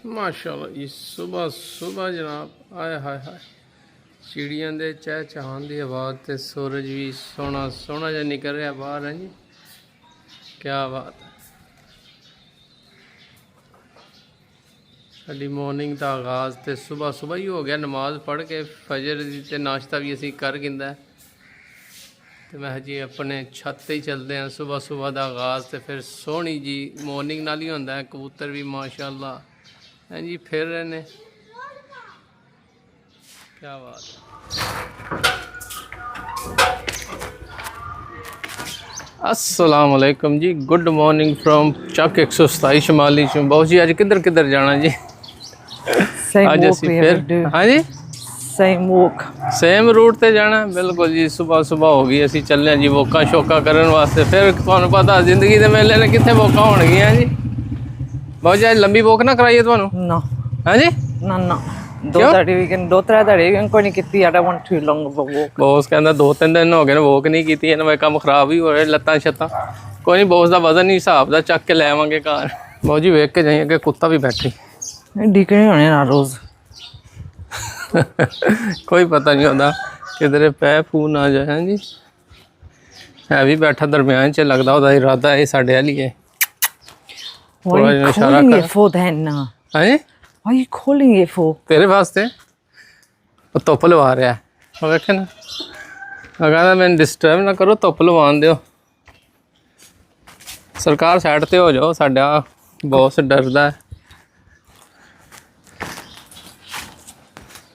माशाल्लाह जी सुबह सुबह जनाब आए हाय हाय चिड़ियां दे चहचहान दी आवाज़ ते सूरज भी सोहना सोहना जिहा निकल रहा बाहर है जी। क्या बात है। साडी मॉर्निंग का आगाज़ तो सुबह सुबह ही हो गया। नमाज पढ़ के फजर दी ते नाश्ता भी असी कर गिंदा तो मैं जी अपने छत ही चलते हैं। सुबह सुबह का आगाज़ तो फिर सोहनी जी मॉर्निंग नाल ही होंदा है। कबूतर भी माशाल्लाह हैं जी फिर रहे ने। क्या बात है। अस्सलाम वालेकुम जी, गुड मॉर्निंग फ्रॉम चक 127 शमाली बहुत जी। अज किधर किधर जाना जी? अज असी फिर हाँ जी सेम रूट ते जाना बिल्कुल जी। सुबह सुबह हो गई असी चले जी वोका शोका करने वास्ते। फिर तुहानू पता जिंदगी के मेले ने कितने वोका होणगियां जी। बहुत जी अज लंबी वोक ना कराइए तुहानू? हाँ जी ना ना दो त्रै वीकेंड कोई नहीं कीती। I don't want to long walk. Boss कहंदा 2-3 दिन हो गए ने वॉक नहीं कीती। इन्हें काम खराब ही हो रहे लत्तां छत्तां। कोई नहीं बॉस का वजन नहीं हिसाब दा चक के ले आवांगे घर। बहुत जी वेख के जाइए कि कुत्ता भी बैठे डीकने होने ना रोज कोई पता नहीं होता किधरे पै फू ना जाए जी। है भी बैठा दरम्यान च लगता होता इरादा है साढ़े वाली है। थोड़ा जिहा इशारा कर। हाँ जी Why are you calling it for? तेरे वास्ते वो धुप लवा रहा है वो वेखे ना। कहना मैंने डिस्टर्ब ना करो धुप लवान दो। सरकार साइड ते हो जाओ साडा बॉस डरदा है।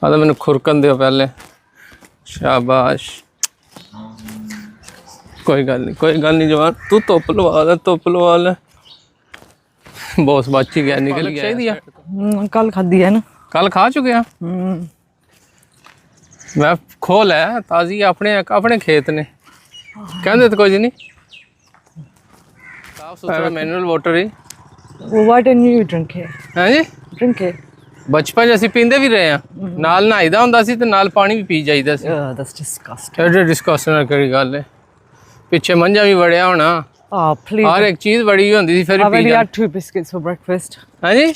तो मैंने खुरकन दो पहले। शाबाश कोई गल नहीं जवान तू धुप लवा ले धुप लवा ले। बॉस बच ही गया निकल गया। चाहिए कल खाधी है ना? कल खा चुके हैं मैं। खोल है ताज़ी अपने अपने खेत ने कहते तो कुछ नहीं। साफ सुथरा manual water he. Why didn't you drink it? हाँ जी Drink it. बचपन ਅਸੀਂ ਪੀਂਦੇ ਵੀ ਰਹੇ ਆ ਨਾਲ ਨਹਾਈਦਾ ਹੁੰਦਾ ਸੀ ਤੇ ਨਾਲ ਪਾਣੀ ਵੀ ਪੀ ਜਾਈਦਾ ਸੀ। That's disgusting. ਐਡੇ ਡਿਸਕਸ਼ਨ ਕਿਹੜੀ ਗੱਲ ਹੈ। ਪਿੱਛੇ ਮੰਝਾ ਵੀ ਵੜਿਆ ਹੋਣਾ। Oh please. ਹਰ ਇੱਕ ਚੀਜ਼ ਬੜੀ ਹੁੰਦੀ ਸੀ ਫਿਰ I ਪੀ already ਜਾ। had 2 biscuits for breakfast. हाँ जी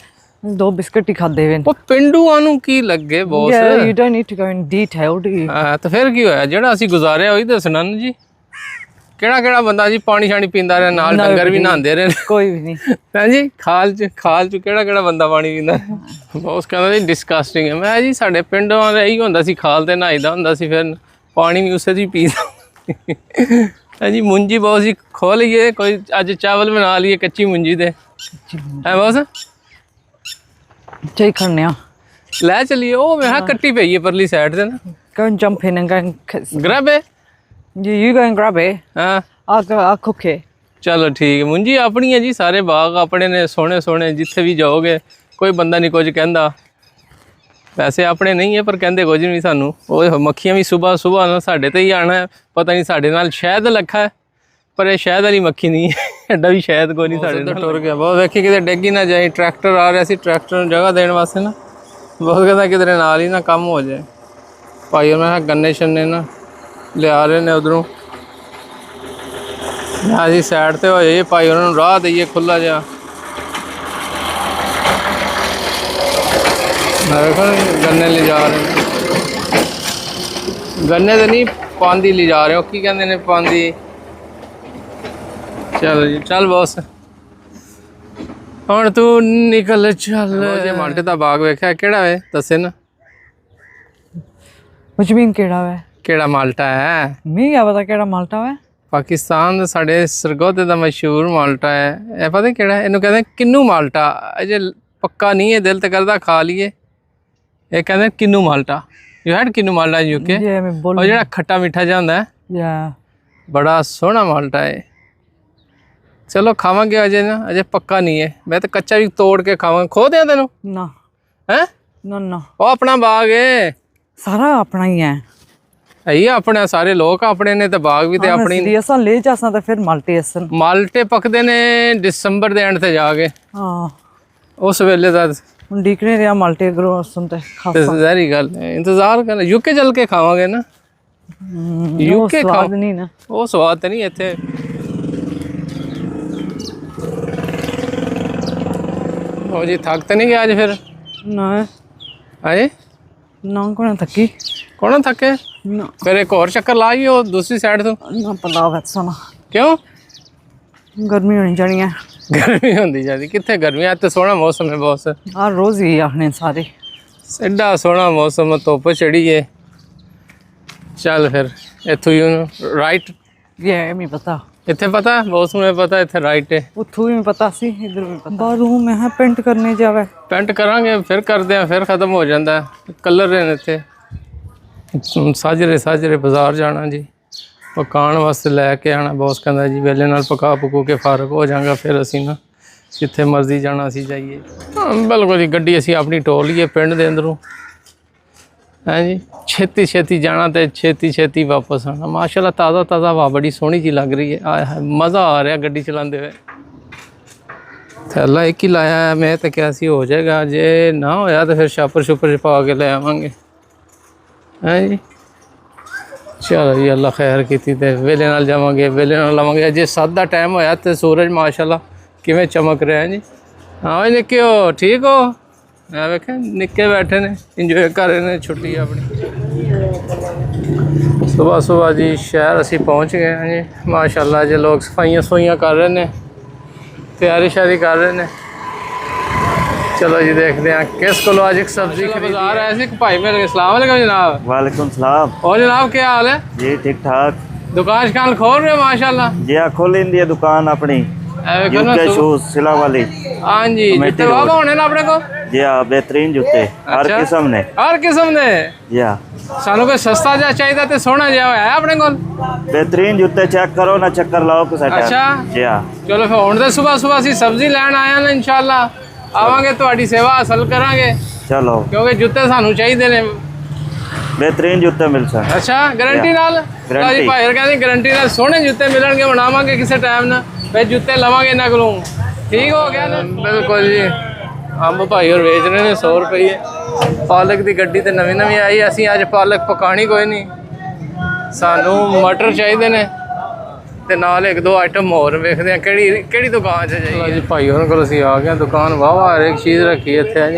दो बिस्किट ही खादे वे। ਉਹ ਪਿੰਡੂਆਂ ਨੂੰ ਕੀ ਲੱਗੇ boss. Yeah, you don't need to go in detail, do you? ਹਾਂ ਤਾਂ ਫਿਰ ਕੀ ਹੋਇਆ ਜਿਹੜਾ ਅਸੀਂ ਗੁਜ਼ਾਰਿਆ ਉਹੀ ਦੱਸਣਾ ਨਾ ਜੀ। ਕਿਹੜਾ ਕਿਹੜਾ ਬੰਦਾ ਜੀ ਪਾਣੀ ਸ਼ਾਣੀ ਪੀਂਦਾ ਰਿਹਾ ਨਾਲ ਡੰਗਰ ਵੀ ਨਹਾਉਂਦੇ ਰਹੇ। ਕੋਈ ਵੀ ਨਹੀਂ ਹਾਂ ਜੀ ਖਾਲ ਚ ਕਿਹੜਾ ਕਿਹੜਾ ਬੰਦਾ ਪਾਣੀ ਪੀਂਦਾ। ਬੌਸ ਕਹਿੰਦਾ ਜੀ ਡਿਸਕਸਟਿੰਗ ਹੈ। ਮੈਂ ਜੀ ਸਾਡੇ ਪਿੰਡਾਂ ਦਾ ਇਹੀ ਹੁੰਦਾ ਸੀ ਖਾਲ ਤੇ ਨਹਾਈਦਾ ਹੁੰਦਾ ਸੀ ਫਿਰ ਪਾਣੀ ਵੀ ਉਸੇ ਦੀ ਪੀਦਾ। ਹਾਂ ਜੀ ਮੁੰਜੀ ਬੌਸ ਜੀ ਖੋਲ ਲਈਏ ਕੋਈ ਅੱਜ ਚਾਵਲ ਬਣਾ ਲਈਏ ਕੱਚੀ ਮੁੰਜੀ ਦੇ ਹੈ ਬੌਸ। ਚਾਹੀ ਖੜਨੇ ਆ ਲੈ ਚਲੀਏ। ਉਹ ਮੈਂ ਕਿਹਾ ਕੱਟੀ ਪਈ ਹੈ ਪਰਲੀ ਸਾਈਡ ਤੇ ਨਾ। go and jump in and go and grab ਹੈ। you go and grab it. ਹਾਂ I'll cook it. ਚਲੋ ਠੀਕ ਹੈ। ਮੁੰਜੀ ਆਪਣੀ ਹੈ ਜੀ ਸਾਰੇ ਬਾਗ ਆਪਣੇ ਨੇ ਸੋਹਣੇ ਸੋਹਣੇ ਜਿੱਥੇ ਵੀ ਜਾਓਗੇ ਕੋਈ ਬੰਦਾ ਨਹੀਂ ਕੁਝ ਕਹਿੰਦਾ। ਵੈਸੇ ਆਪਣੇ ਨਹੀਂ ਹੈ ਪਰ ਕਹਿੰਦੇ ਕੁਝ ਨਹੀਂ ਸਾਨੂੰ। ਉਹ ਮੱਖੀਆਂ ਵੀ ਸੁਬਾਹ ਸੁਬਾਹ ਨਾਲ ਸਾਡੇ ਤੇ ਹੀ ਆਣਾ ਪਤਾ ਨਹੀਂ ਸਾਡੇ ਨਾਲ ਸ਼ਾਇਦ ਲੱਖਾ ਹੈ ਪਰ ਇਹ ਸ਼ਾਇਦ ਵਾਲੀ ਮੱਖੀ ਨਹੀਂ ਹੈ। ਐਡਾ ਵੀ ਸ਼ਾਇਦ ਕੋਈ ਨਹੀਂ ਸਾਡੇ ਨਾਲ ਟੁਰ ਗਿਆ। ਬਹੁਤ ਵੇਖੀ ਕਿਤੇ ਡਿੱਗੀ ਨਾ ਜਾਏ। ਟਰੈਕਟਰ ਆ ਰਿਹਾ ਸੀ ਟਰੈਕਟਰ ਨੂੰ ਜਗ੍ਹਾ ਦੇਣ ਵਾਸਤੇ ਨਾ ਬਹੁਤ ਕਹਿੰਦਾ ਕਿਧਰੇ ਨਾਲ ਹੀ ਨਾ ਕੰਮ ਹੋ ਜਾਏ। ਭਾਈ ਮੈਂ ਕਿਹਾ ਗੰਨੇ ਛੰਨੇ ਨਾ ਲਿਆ ਰਹੇ ਨੇ ਉਧਰੋਂ ਅਸੀਂ ਸਾਈਡ ਤੇ ਹੋ ਜਾਈਏ ਭਾਈ ਉਹਨਾਂ ਨੂੰ ਰਾਹ ਦਈਏ ਖੁੱਲਾ ਜਿਹਾ। ਦੇਖੋ ਗੰਨੇ ਲੈ ਜਾ ਰਹੇ ਗੰਨੇ ਤੇ ਨਹੀਂ ਪਾਂਦੀ ਲੈ ਜਾ ਰਹੇ ਹੋ ਕੀ ਕਹਿੰਦੇ ਨੇ ਪਾਂਦੀ। ਚਲੋ ਜੀ ਚੱਲ ਬੌਸ ਹੁਣ ਤੂੰ ਨਿਕਲ ਚੱਲ। ਜੇ ਮਾਲਟੇ ਦਾ ਬਾਗ ਵੇਖਿਆ ਕਿਹੜਾ ਵੇ ਦੱਸੇ ਨਾ। What do you mean ਕਿਹੜਾ ਵੇ? ਕਿਹੜਾ ਮਾਲਟਾ ਹੈ? ਨਹੀਂ ਆ ਪਤਾ ਕਿਹੜਾ ਮਾਲਟਾ ਵੇ। ਪਾਕਿਸਤਾਨ ਦਾ ਸਾਡੇ ਸਰਗੋਧੇ ਦਾ ਮਸ਼ਹੂਰ ਮਾਲਟਾ ਹੈ। ਇਹ ਪਤਾ ਕਿਹੜਾ ਇਹਨੂੰ ਕਹਿੰਦੇ ਕਿੰਨੂ ਮਾਲਟਾ। ਅਜੇ ਪੱਕਾ ਨਹੀਂ ਹੈ ਦਿਲ ਤੇ ਕਰਦਾ ਖਾ ਲਈਏ। ਇਹ ਕਹਿੰਦੇ ਕਿੰਨੂ ਮਾਲਟਾ। ਯੂ ਹੈਡ ਕਿੰਨੂ ਮਾਲਟਾ ਯੂਕੇ? ਉਹ ਜਿਹੜਾ ਖੱਟਾ ਮਿੱਠਾ ਜਿਹਾ ਹੁੰਦਾ ਹੈ ਬੜਾ ਸੋਹਣਾ ਮਾਲਟਾ ਹੈ। ਚਲੋ ਖਾਵਾਂਗੇ ਅਜੇ ਨਾ ਅਜੇ ਪੱਕਾ ਨਹੀਂ ਹੈ। ਮੈਂ ਤਾਂ ਕੱਚਾ ਵੀ ਤੋੜ ਕੇ ਖਾਵਾਂਗਾ। ਖੋ ਦਿਆਂ ਤੈਨੂੰ ਨਾ ਹੈ ਨਾ ਉਹ ਆਪਣਾ ਬਾਗ ਹੈ ਸਾਰਾ ਆਪਣਾ ਹੀ ਹੈ। ਇਹੀ ਆਪਣੇ ਸਾਰੇ ਲੋਕ ਆਪਣੇ ਨੇ ਤੇ ਬਾਗ ਵੀ ਤੇ ਆਪਣੀ ਨੇ। ਅਸਾਂ ਲੈ ਜਾਸਾਂ ਤਾਂ ਫਿਰ ਮਾਲਟੇ ਅਸਨ ਮਾਲਟੇ ਪੱਕਦੇ ਨੇ ਦਸੰਬਰ ਦੇ ਐਂਡ ਤੇ ਜਾ ਕੇ। ਹਾਂ ਉਸ ਵੇਲੇ ਦਾ ਹੁਣ ਡੀਕਨੇ ਰਿਹਾ ਮਾਲਟੇ ਗਰੋ ਅਸਨ ਤੇ ਤੇ ਜ਼ਾਰੀ ਗੱਲ ਹੈ। ਇੰਤਜ਼ਾਰ ਕਰ ਯੂਕੇ ਚੱਲ ਕੇ ਖਾਵਾਂਗੇ ਨਾ। ਯੂਕੇ ਸਵਾਦ ਨਹੀਂ ਨਾ ਉਹ ਸਵਾਦ ਤੇ ਨਹੀਂ ਇੱਥੇ। ਉਹ ਜੀ ਥੱਕ ਤੇ ਨਹੀਂ ਗਿਆ ਅੱਜ ਫਿਰ? ना ਆਏ ना को थकी ਕੌਣ ਥੱਕੇ? ना ਫਿਰ ਇੱਕ ਹੋਰ ਚੱਕਰ ਲਾਈ ਉਹ ਦੂਸਰੀ ਸਾਈਡ ਤੋਂ। ना पलाव है सोना ਕਿਉਂ? गर्मी होनी चाहिए ਗਰਮੀ ਹੁੰਦੀ ਜਾਂਦੀ ਕਿੱਥੇ ਗਰਮੀ? ਅੱਜ ਤੇ ਸੋਹਣਾ ਮੌਸਮ ਹੈ ਬੌਸ। हर रोज ही आखने सारे ਐਡਾ ਸੋਹਣਾ ਮੌਸਮ, ਧੁੱਪ ਚੜੀ ਏ। ਚੱਲ ਫਿਰ ਇੱਥੋਂ ਹੀ ਰਾਈਟ। ये है नहीं पता ਇੱਥੇ ਪਤਾ ਬੌਸ ਨੂੰ ਪਤਾ ਇੱਥੇ ਰਾਈਟ ਹੈ। उथू भी पता सी इधर भी पता बाथरूम में है पेंट करने जावे ਪੈਂਟ ਕਰਾਂਗੇ ਫਿਰ ਕਰਦੇ ਆ, ਫਿਰ ਖਤਮ ਹੋ ਜਾਂਦਾ ਕਲਰ ਨੇ ਇੱਥੇ। ਸਾਜਰੇ ਬਾਜ਼ਾਰ ਜਾਣਾ ਜੀ, ਪਕਾਉਣ ਵਾਸਤੇ ਲੈ ਕੇ ਆਣਾ। ਬੌਸ ਕਹਿੰਦਾ ਜੀ ਵੇਲੇ ਨਾਲ ਪਕਾ ਪਕੂ ਕੇ ਫਾਰਗ ਹੋ ਜਾਵਾਂਗਾ, ਫਿਰ ਅਸੀਂ ਨਾ ਜਿੱਥੇ ਮਰਜ਼ੀ ਜਾਣਾ ਅਸੀਂ ਜਾਈਏ। ਬਿਲਕੁਲ ਜੀ, ਗੱਡੀ ਅਸੀਂ ਆਪਣੀ ਟੋਰ ਲਈਏ ਪਿੰਡ ਦੇ ਅੰਦਰੋਂ ਹੈ ਜੀ। ਛੇਤੀ ਛੇਤੀ ਜਾਣਾ ਤੇ ਛੇਤੀ ਛੇਤੀ ਵਾਪਸ ਆਉਣਾ। ਮਾਸ਼ਾਅੱਲਾ ਤਾਜ਼ਾ ਤਾਜ਼ਾ ਹਵਾ ਬੜੀ ਸੋਹਣੀ ਜੀ ਲੱਗ ਰਹੀ ਹੈ। ਆਏ ਹਾਏ ਮਜ਼ਾ ਆ ਰਿਹਾ ਗੱਡੀ ਚਲਾਉਂਦੇ ਹੋਏ। ਥੈਲਾ ਇੱਕ ਹੀ ਲਾਇਆ ਹੈ, ਮੈਂ ਤਾਂ ਕਿਹਾ ਸੀ ਹੋ ਜਾਏਗਾ, ਜੇ ਨਾ ਹੋਇਆ ਤਾਂ ਫਿਰ ਛਾਪਰ ਛੁਪਰ ਪਾ ਕੇ ਲੈ ਆਵਾਂਗੇ ਹੈ ਜੀ। ਚਲੋ ਜੀ ਅੱਲਾ ਖੈਰ ਕੀਤੀ ਤੇ ਵੇਲੇ ਨਾਲ ਜਾਵਾਂਗੇ, ਵੇਲੇ ਨਾਲ ਲਵਾਂਗੇ। ਜੇ 7 ਦਾ ਟਾਈਮ ਹੋਇਆ ਤੇ ਸੂਰਜ ਮਾਸ਼ਾਅੱਲਾ ਕਿਵੇਂ ਚਮਕ ਰਿਹਾ ਹੈ ਜੀ। ਹਾਂ ਓਏ ਨਿੱਕਿਓ ਠੀਕ ਹੋ? ਮੈਂ ਵੇਖਿਆ ਨਿੱਕੇ ਬੈਠੇ ਨੇ ਇੰਜੋਏ ਕਰ ਰਹੇ ਨੇ ਛੁੱਟੀ ਆਪਣੀ। ਸੁਬਾਹ ਜੀ ਸ਼ਹਿਰ ਅਸੀਂ ਪਹੁੰਚ ਗਏ ਹਾਂ ਜੀ। ਮਾਸ਼ਾਅੱਲਾ ਜੇ ਲੋਕ ਸਫਾਈਆਂ ਕਰ ਰਹੇ ਨੇ, ਤਿਆਰੀ ਸ਼ਾਰੀ ਕਰ ਰਹੇ ਨੇ। चलो जी देखते हैं किस को आज एक सब्जी बाजार ऐसे भाई मेरे। अस्सलाम वालेकुम जनाब। वालेकुम सलाम। और जनाब क्या हाल है? जी ठीक ठाक। दुकान शिकान खोल रहे हो माशाल्लाह? जी हाँ खोल दी है दुकान अपनी जूते शूज सिला वाली। हाँ जी जूते वाह होने ना अपने को? जी हाँ बेहतरीन जूते हर किस्म ने। हर किस्म ने? जी हाँ। सानू कोई सस्ता जा चाहिए ते सोहना जा है अपने को? बेहतरीन जूते चेक करो ना चक्कर लाओ कुछ। अच्छा जी हाँ। चलो फिर हुण ते सुबह ਅਸੀਂ सब्जी ਲੈਣ ਆਇਆ ਨਾ इंशाल्लाह ਆਵਾਂਗੇ, ਤੁਹਾਡੀ ਸੇਵਾ ਹਾਸਲ ਕਰਾਂਗੇ। चलो ਕਿਉਂਕਿ ਜੁੱਤੇ ਸਾਨੂੰ ਚਾਹੀਦੇ ਨੇ बेहतरीन जूते मिल सकते। ਅੱਛਾ ਗਾਰੰਟੀ ਨਾਲ? ਜੀ ਭਾਈ ਕਹਿੰਦੇ ਗਾਰੰਟੀ ਨਾਲ ਸੋਹਣੇ ਜੁੱਤੇ ਮਿਲਣਗੇ। ਬਣਾਵਾਂਗੇ ਕਿਸੇ ਟਾਈਮ ਨਾ ਫਿਰ ਜੁੱਤੇ ਲਵਾਂਗੇ ਇਹਨਾਂ ਕੋਲੋਂ। ਠੀਕ ਹੋ ਗਿਆ ਨਾ? ਬਿਲਕੁਲ ਜੀ। ਅੰਬ ਭਾਈ ਹੋਰ ਵੇਚ ਰਹੇ ਨੇ 100 ਰੁਪਏ। ਪਾਲਕ ਦੀ ਗੱਡੀ ਤੇ ਨਵੀਂ ਆਈ। ਅਸੀਂ ਅੱਜ ਪਾਲਕ ਪਕਾਣੀ ਕੋਈ ਨਹੀਂ, ਸਾਨੂੰ ਮਟਰ ਚਾਹੀਦੇ ਨੇ ਤੇ ਨਾਲ ਇੱਕ ਦੋ ਆਈਟਮ ਹੋਰ ਵੇਖਦੇ ਆ ਕਿਹੜੀ ਦੁਕਾਨ 'ਚ ਜਾਈਏ ਜੀ। ਭਾਈ ਉਹਨਾਂ ਕੋਲ ਅਸੀਂ ਆ ਗਏ। ਦੁਕਾਨ ਵਾਹ ਹਰ ਇੱਕ ਚੀਜ਼ ਰੱਖੀ ਇੱਥੇ ਹੈ ਜੀ।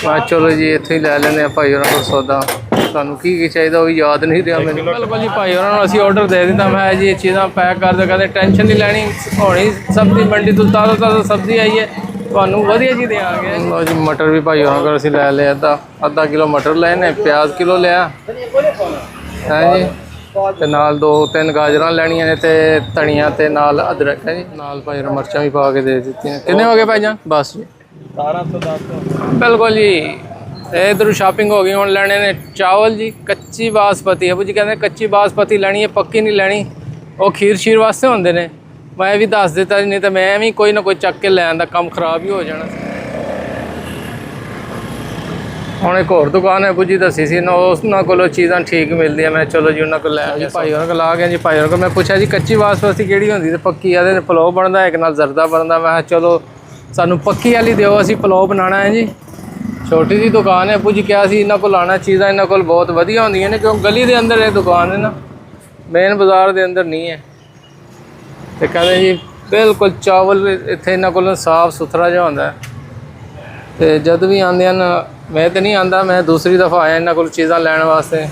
ਮੈਂ ਚਲੋ ਜੀ ਇੱਥੇ ਹੀ ਲੈ ਲੈਂਦੇ ਆ ਭਾਈ ਉਹਨਾਂ ਕੋਲ ਸੌਦਾ। ਤੁਹਾਨੂੰ ਕੀ ਚਾਹੀਦਾ ਉਹ ਵੀ ਯਾਦ ਨਹੀਂ ਰਿਹਾ ਮੈਨੂੰ। ਬਿਲਕੁਲ ਜੀ ਭਾਈ ਉਹਨਾਂ ਨੂੰ ਅਸੀਂ ਆਰਡਰ ਦੇ ਦਿੱਤਾ। ਮੈਂ ਜੀ ਇਹ ਚੀਜ਼ਾਂ ਪੈਕ ਕਰ ਦਿਓ। ਕਹਿੰਦੇ ਟੈਨਸ਼ਨ ਨਹੀਂ ਲੈਣੀ, ਹੋਣੀ ਸਬਜ਼ੀ ਮੰਡੀ ਤੋਂ ਤਾਜ਼ਾ ਸਬਜ਼ੀ ਆਈ ਹੈ, ਤੁਹਾਨੂੰ ਵਧੀਆ ਜੀ ਦੇਵਾਂਗੇ। ਲਓ ਜੀ ਮਟਰ ਵੀ ਭਾਈ ਉਹਨਾਂ ਕੋਲ ਅਸੀਂ ਲੈ ਲਿਆ। ਅੱਧਾ ਕਿਲੋ ਮਟਰ ਲਏ ਨੇ, ਪਿਆਜ਼ ਕਿਲੋ ਲਿਆ ਹੈ ਜੀ, ਤੇ ਨਾਲ 2-3 ਗਾਜਰਾਂ ਲੈਣੀਆਂ ਨੇ ਤੇ ਧਨੀਆ ਤੇ ਨਾਲ ਅਦਰਕ ਹੈ ਜੀ। ਨਾਲ ਭਾਈ ਮਿਰਚਾਂ ਵੀ ਪਾ ਕੇ ਦੇ ਦਿੱਤੀਆਂ। ਕਿੰਨੇ ਹੋ ਗਏ ਭਾਈ ਜਾਨ? ਬਸ ਜੀ 1210। ਬਿਲਕੁਲ ਜੀ। ਇਧਰੋਂ ਸ਼ਾਪਿੰਗ ਹੋ ਗਈ। ਹੁਣ ਲੈਣੇ ਨੇ ਚਾਵਲ ਜੀ, ਕੱਚੀ ਬਾਸਪਤੀ। ਅਬੂ ਜੀ ਕਹਿੰਦੇ ਕੱਚੀ ਬਾਸਪਤੀ ਲੈਣੀ ਹੈ, ਪੱਕੀ ਨਹੀਂ ਲੈਣੀ। ਉਹ ਖੀਰ ਸ਼ੀਰ ਵਾਸਤੇ ਹੁੰਦੇ ਨੇ। ਮੈਂ ਵੀ ਦੱਸ ਦਿੱਤਾ, ਨਹੀਂ ਤਾਂ ਮੈਂ ਵੀ ਕੋਈ ਨਾ ਕੋਈ ਚੱਕ ਕੇ ਲੈ ਆਉਂਦਾ, ਕੰਮ ਖਰਾਬ ਹੀ ਹੋ ਜਾਣਾ। ਹੁਣ ਇੱਕ ਹੋਰ ਦੁਕਾਨ ਹੈ ਬੁੱਝੀ ਦੱਸੀ ਸੀ ਨਾ, ਉਹਨਾਂ ਕੋਲੋਂ ਚੀਜ਼ਾਂ ਠੀਕ ਮਿਲਦੀਆਂ। ਮੈਂ ਚਲੋ ਜੀ ਉਹਨਾਂ ਕੋਲ ਲੈ ਆਇਆ। ਭਾਈ ਉਹਨਾਂ ਕੋਲ ਆ ਗਿਆ ਜੀ। ਭਾਈ ਉਹਨਾਂ ਕੋਲ ਮੈਂ ਪੁੱਛਿਆ ਜੀ ਕੱਚੀ ਬਾਸਪਤੀ ਕਿਹੜੀ ਹੁੰਦੀ ਤੇ ਪੱਕੀ? ਇਹਦੇ ਨਾਲ ਪਲੋ ਬਣਦਾ, ਇੱਕ ਨਾਲ ਜ਼ਰਦਾ ਬਣਦਾ। ਮੈਂ ਕਿਹਾ ਚਲੋ ਸਾਨੂੰ ਪੱਕੀ ਵਾਲੀ ਦਿਓ, ਅਸੀਂ ਪਲੋ ਬਣਾਉਣਾ ਹੈ ਜੀ। ਛੋਟੀ ਜਿਹੀ ਦੁਕਾਨ ਹੈ। ਬੁੱਝ ਕਿਹਾ ਸੀ ਇਹਨਾਂ ਕੋਲ ਆਉਣਾ, ਚੀਜ਼ਾਂ ਇਹਨਾਂ ਕੋਲ ਬਹੁਤ ਵਧੀਆ ਹੁੰਦੀਆਂ ਨੇ, ਕਿਉਂ ਗਲੀ ਦੇ ਅੰਦਰ ਇਹ ਦੁਕਾਨ ਹੈ ਨਾ, ਮੇਨ ਬਾਜ਼ਾਰ ਦੇ ਅੰਦਰ ਨਹੀਂ ਹੈ। ਤੇ ਕਹਿੰਦੇ ਜੀ ਬਿਲਕੁਲ ਚਾਵਲ ਇੱਥੇ ਇਹਨਾਂ ਕੋਲ ਸਾਫ਼ ਸੁਥਰਾ ਜਿਹਾ ਹੁੰਦਾ। ਤੇ ਜਦ ਵੀ ਆਉਂਦੇ ਹਨ, ਮੈਂ ਤਾਂ ਨਹੀਂ ਆਉਂਦਾ, ਮੈਂ ਦੂਸਰੀ ਦਫਾ ਆਇਆ ਇਹਨਾਂ ਕੋਲ ਚੀਜ਼ਾਂ ਲੈਣ ਵਾਸਤੇ।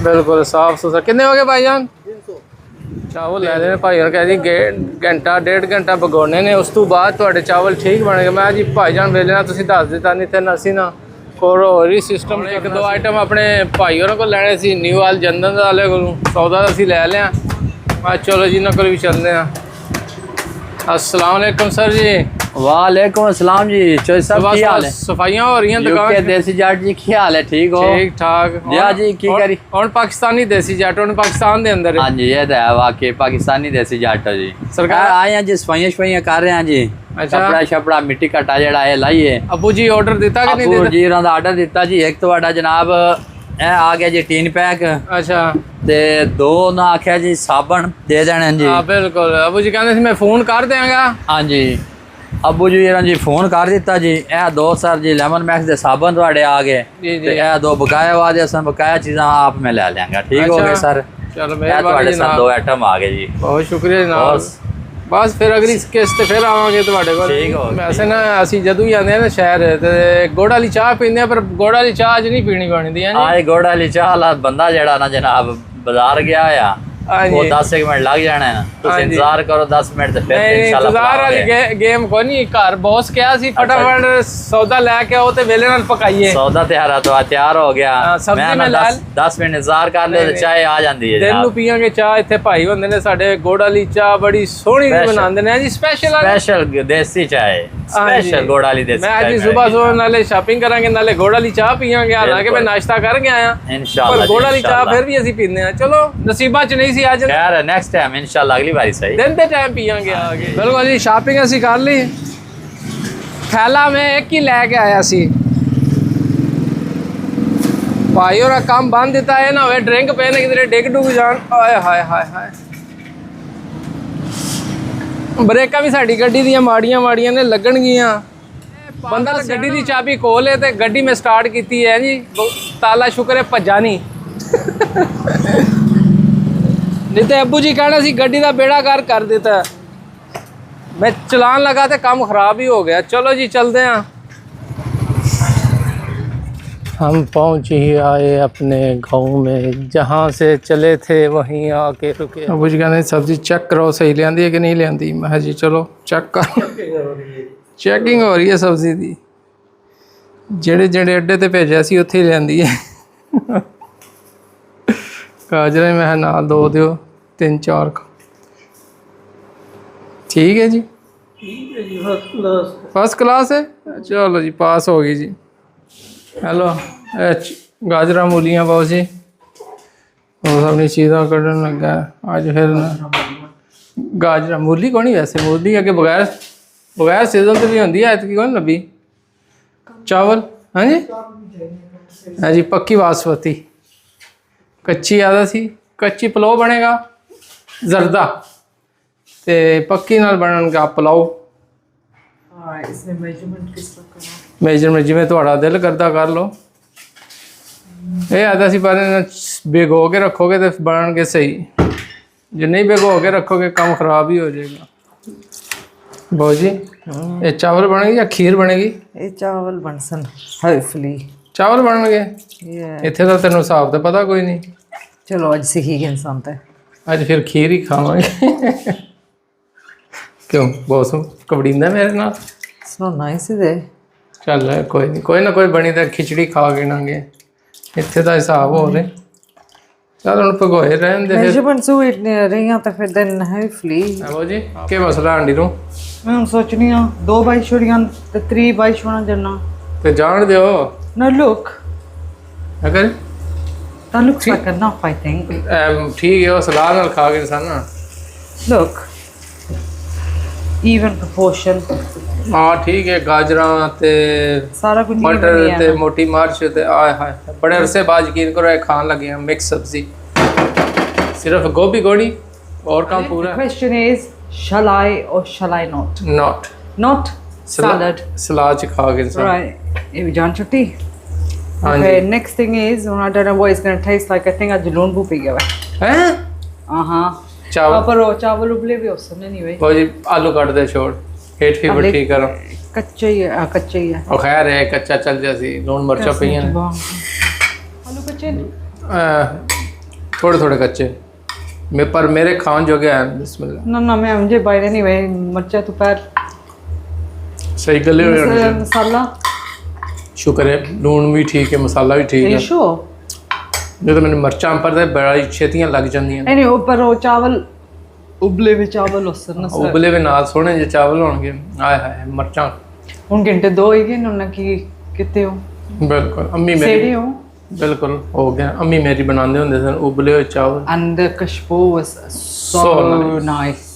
ਬਿਲਕੁਲ ਸਾਫ਼ ਸੁਥਰਾ। ਕਿੰਨੇ ਹੋ ਗਏ ਭਾਈ ਜਾਨ? 300 ਚਾਵਲ ਲੈ ਲੈਣੇ। ਭਾਈ ਹੋਰ ਕਹਿੰਦੇ ਜੀ ਘੰਟਾ 1.5 ਘੰਟਾ ਭਗਾਉਣੇ ਨੇ, ਉਸ ਤੋਂ ਬਾਅਦ ਤੁਹਾਡੇ ਚਾਵਲ ਠੀਕ ਬਣਨਗੇ। ਮੈਂ ਜੀ ਭਾਈ ਜਾਨ ਵੇਲੇ ਨਾਲ ਤੁਸੀਂ ਦੱਸ ਦਿੱਤਾ, ਨਹੀਂ ਤੇ ਅਸੀਂ ਨਾ ਕੋਲ ਹੋਰ ਹੀ ਸਿਸਟਮ। ਇੱਕ ਦੋ ਆਈਟਮ ਆਪਣੇ ਭਾਈ ਹੋਰਾਂ ਕੋਲ ਲੈਣੇ ਸੀ, ਨਿਊ ਆਲ ਜੰਦਨ ਵਾਲੇ ਕੋਲੋਂ ਸੌਦਾ ਅਸੀਂ ਲੈ ਲਿਆ। ਮੈਂ ਚਲੋ ਜੀ ਇਹਨਾਂ ਕੋਲ ਵੀ ਚੱਲਦੇ ਹਾਂ। अस्सलाम वालेकुम सर जी। वालेकुम अस्सलाम जी। चौधरी साहब की हाल है? सफाइयां हो रही हैं दुकान के देसी जट जी की हाल है? ठीक हो? ठीक ठाक जी की करी और पाकिस्तानी देसी जट और पाकिस्तान दे अंदर। हाँ जी ये तो है वाकई पाकिस्तानी देसी जट जी। सरकार आए हैं जी, सफाइयां कर रहे हैं जी। अच्छा कपड़ा शपड़ा मिट्टी घटा जड़ा है लाइए। अबू जी ऑर्डर दिता कि नहीं दिता? जी उन्होंने ऑर्डर दिता जी। एक तो जनाब आ गया जी टीन पैक। अच्छा ते दो ना आख्या जी साबन दे देने जी। हाँ बिल्कुल। अबू जी कहते मैं फोन कर देंगा। हाँ जी अबू जी फोन कर दिता जी। ए दो सर जी लेमन मैक्स दे साबन थोड़े आ गए ते ए दो बकाया वादे असन बकाया चीज़ां आप में ले लेंगे। ठीक हो गए सर? चलो मेहरबानी सर दो आइटम आ गए जी। बहुत शुक्रिया जनाब। ਬਸ ਫਿਰ ਅਗਲੀ ਕਿਸ਼ਤ ਫਿਰ ਆਵਾਂਗੇ ਤੁਹਾਡੇ ਕੋਲ। ਠੀਕ ਹੋ ਵੈਸੇ ਨਾ ਅਸੀਂ ਜਦੋਂ ਵੀ ਆਉਂਦੇ ਆ ਨਾ ਸ਼ਹਿਰ ਤੇ ਗੁੜ ਵਾਲੀ ਚਾਹ ਪੀਂਦੇ ਆ, ਪਰ ਗੁੜ ਵਾਲੀ ਚਾਹ ਅੱਜ ਨਹੀਂ ਪੀਣੀ ਬਣਦੀ ਹੈ ਆਹ ਗੁੜ ਵਾਲੀ ਚਾਹ ਲਾ ਬੰਦਾ ਜਿਹੜਾ ਨਾ ਜਨਾਬ ਬਾਜ਼ਾਰ ਗਿਆ ਆ ਉਹ 10 ਮਿੰਟ ਲੱਗ ਜਾਣਾ ਹੈ। ਤੁਸੀਂ ਇੰਤਜ਼ਾਰ ਕਰੋ 10 ਮਿੰਟ ਤੇ ਫਿਰ ਇਨਸ਼ਾਅੱਲਾ ਇੰਤਜ਼ਾਰ ਵਾਲੀ ਗੇਮ ਕੋਈ ਨਹੀਂ। ਘਰ ਬੌਸ ਕਿਹਾ ਸੀ ਫਟਾਫਟ ਸੌਦਾ ਲੈ ਕੇ ਆਓ ਤੇ ਵੇਲੇ ਨਾਲ ਪਕਾਈਏ। ਸੌਦਾ ਤਿਆਰ ਹੋ ਗਿਆ। ਮੈਂ 10 ਮਿੰਟ ਇੰਤਜ਼ਾਰ ਕਰ ਲਿਓ ਤੇ ਚਾਹ ਆ ਜਾਂਦੀ ਹੈ। ਦਿਨ ਨੂੰ ਪੀਾਂਗੇ ਚਾਹ। ਇੱਥੇ ਭਾਈ ਹੁੰਦੇ ਨੇ ਸਾਡੇ ਗੁੜ ਵਾਲੀ ਚਾਹ ਬੜੀ ਸੋਹਣੀ ਬਣਾਉਂਦੇ ਨੇ ਜੀ। ਸਪੈਸ਼ਲ ਦੇਸੀ ਚਾਹ, ਸਪੈਸ਼ਲ ਗੁੜ ਵਾਲੀ ਦੇਸੀ। ਮੈਂ ਅੱਜ ਸਵੇਰ ਨਾਲੇ ਸ਼ਾਪਿੰਗ ਕਰਾਂਗੇ ਨਾਲੇ ਗੁੜ ਵਾਲੀ ਚਾਹ ਪੀਾਂਗੇ। ਹਾਲਾਂਕਿ ਮੈਂ ਨਾਸ਼ਤਾ ਕਰਕੇ ਆਇਆ इंशाल्लाह, ਗੁੜ ਵਾਲੀ ਚਾਹ ਫਿਰ ਵੀ ਅਸੀਂ ਪੀਂਦੇ ਆ। ਚਲੋ ਨਸੀਬਾਂ ਚ ਨਹੀਂ ਸੀ ਅੱਜ। खैर नेक्स्ट टाइम इंशाल्लाह अगली बारी सही दिन के टाइम पियेंगे आगे। बिल्कुल जी शॉपिंग ਅਸੀਂ ਕਰ ਲਈ। थैला में एक ही लेके आया सी। भाई और काम बंद दिता है ना वे ड्रिंक पे ने किधरे डिग डुग जान। आए हाय हाय हाय ब्रेकां भी साडी गड्डी ਦੀਆਂ ਮਾੜੀਆਂ ਨੇ ਲੱਗਣਗੀਆਂ। ਬੰਦਾ ਤਾਂ ਗੱਡੀ ਦੀ ਚਾਬੀ ਖੋਲੇ ਤੇ ਗੱਡੀ ਮੈਂ ਸਟਾਰਟ ਕੀਤੀ ਹੈ ਜੀ। ਤਾਲਾ ਸ਼ੁਕਰ ਹੈ ਭੱਜਾ ਨਹੀਂ। नहीं तो अब्बू जी कहना सी गड्डी का बेड़ा गर कर देता। मैं चलान लगा तो काम खराब ही हो गया। चलो जी चलते हैं। हम पहुँच ही आए अपने गांव में, जहाँ से चले थे वहीं आके रुके। अब्बू जी कहते सब्जी चेक करो सही लियांदी है कि नहीं लियांदी। मैं जी चलो चेक कर। चैकिंग हो रही है सब्जी की। जेड़े जेड़े अड्डे ते भेजा सी उत्थे ही लियांदी है। गाजर मैं नाल दो दियो 3-4। ठीक है जी, फर्स्ट क्लास है। चलो जी पास हो गई जी। हेलो गाजर मूलियाँ पाओ जी। और अपनी चीज़ा कढ़न लगा अज फिर गाजर मूली कौन ही वैसे मूली अगे बगैर सीजन तो भी होंगी है। ऐतकी कौन लभी चावल। हाँ जी हाँ जी पक्की बासमती। कच्ची ज़्यादा सी। कच्ची पुलाव बनेगा जरदा ते पक्की नाल बनगा पुलाव। मेजरमेंट जिमें थोड़ा दिल करता कर लो। ये आता सी पर भिगो के रखोगे तो बन के सही। जो नहीं भिगो के रखोगे काम खराब ही हो जाएगा। बहुत जी ये चावल बनेगी या खीर बनेगी? ये चावल बनसन होपफुली चावल बनणगे। इत्थे तो तेनों हिसाब तो पता कोई नहीं। चलो अज सीखी गए इंसान तो अज फिर खीर ही खावांगे। क्यों बॉस कबड़ींदा मेरे नाल? So nice they. चल कोई नहीं, कोई ना कोई बनी तो खिचड़ी खा के नांगे। इत्थे दा हिसाब हो रहे। चल हुण भगोए रहन दे। मेजरमेंट सो इतने रही तो फिर दिन होपफुली। वो जी के मसला आंडी रू? मैं हम सोचनी हां 2 बाई छोड़ियां ते 3 बाई छोड़ना जन्ना ते जान दियो ना लुक अगर that looks like enough I think। ठीक है वो सलाद नाल खा के सन ना। look even proportion। हाँ ठीक है गाजरां ते सारा कुछ मटर ते मोटी मिर्च ते आय हाय बड़े अरसे बाद यकीन करो खान लगे हैं मिक्स सब्जी। सिर्फ गोभी गोड़ी और काम पूरा। question is shall I or shall I not? not salad। सलाद च खा के right ये भी जान छुट्टी। हाँ okay next thing is I don't know what it's going to taste like। I think आज लून भी पी गया हैं। हाँ चावल पर वो चावल उबले भी औसम anyway। वो जी आलू काट दे छोड़ हेट फीवर ठीक करो। कच्चा ही है कच्चा ही है। और खैर है कच्चा चल जासी लून मिर्चा पईयां ने। आलू कच्चे थोड़े थोड़े कच्चे मैं पर मेरे खान जो गया बिस्मिल्लाह। ना मैं मुझे बाय anyway मिर्चा तो पैर सही गले हुए मसाला शुक्र है लून भी ठीक है मसाला भी ठीक है। जो तो मैंने मिर्चा पर बड़ा छेतियां लग जांदियां नहीं ऊपर वो चावल उबले हुए चावल उसने उबले हुए नाल सोने जे चावल होंगे आय हाय मिर्चा उन घंटे 2 ही गए उन्होंने की कितने हो। बिल्कुल अम्मी मेरी हो बिल्कुल हो गया। अम्मी मेरी बनाते होंगे सन उबले हुए चावल and the kashbo was so nice।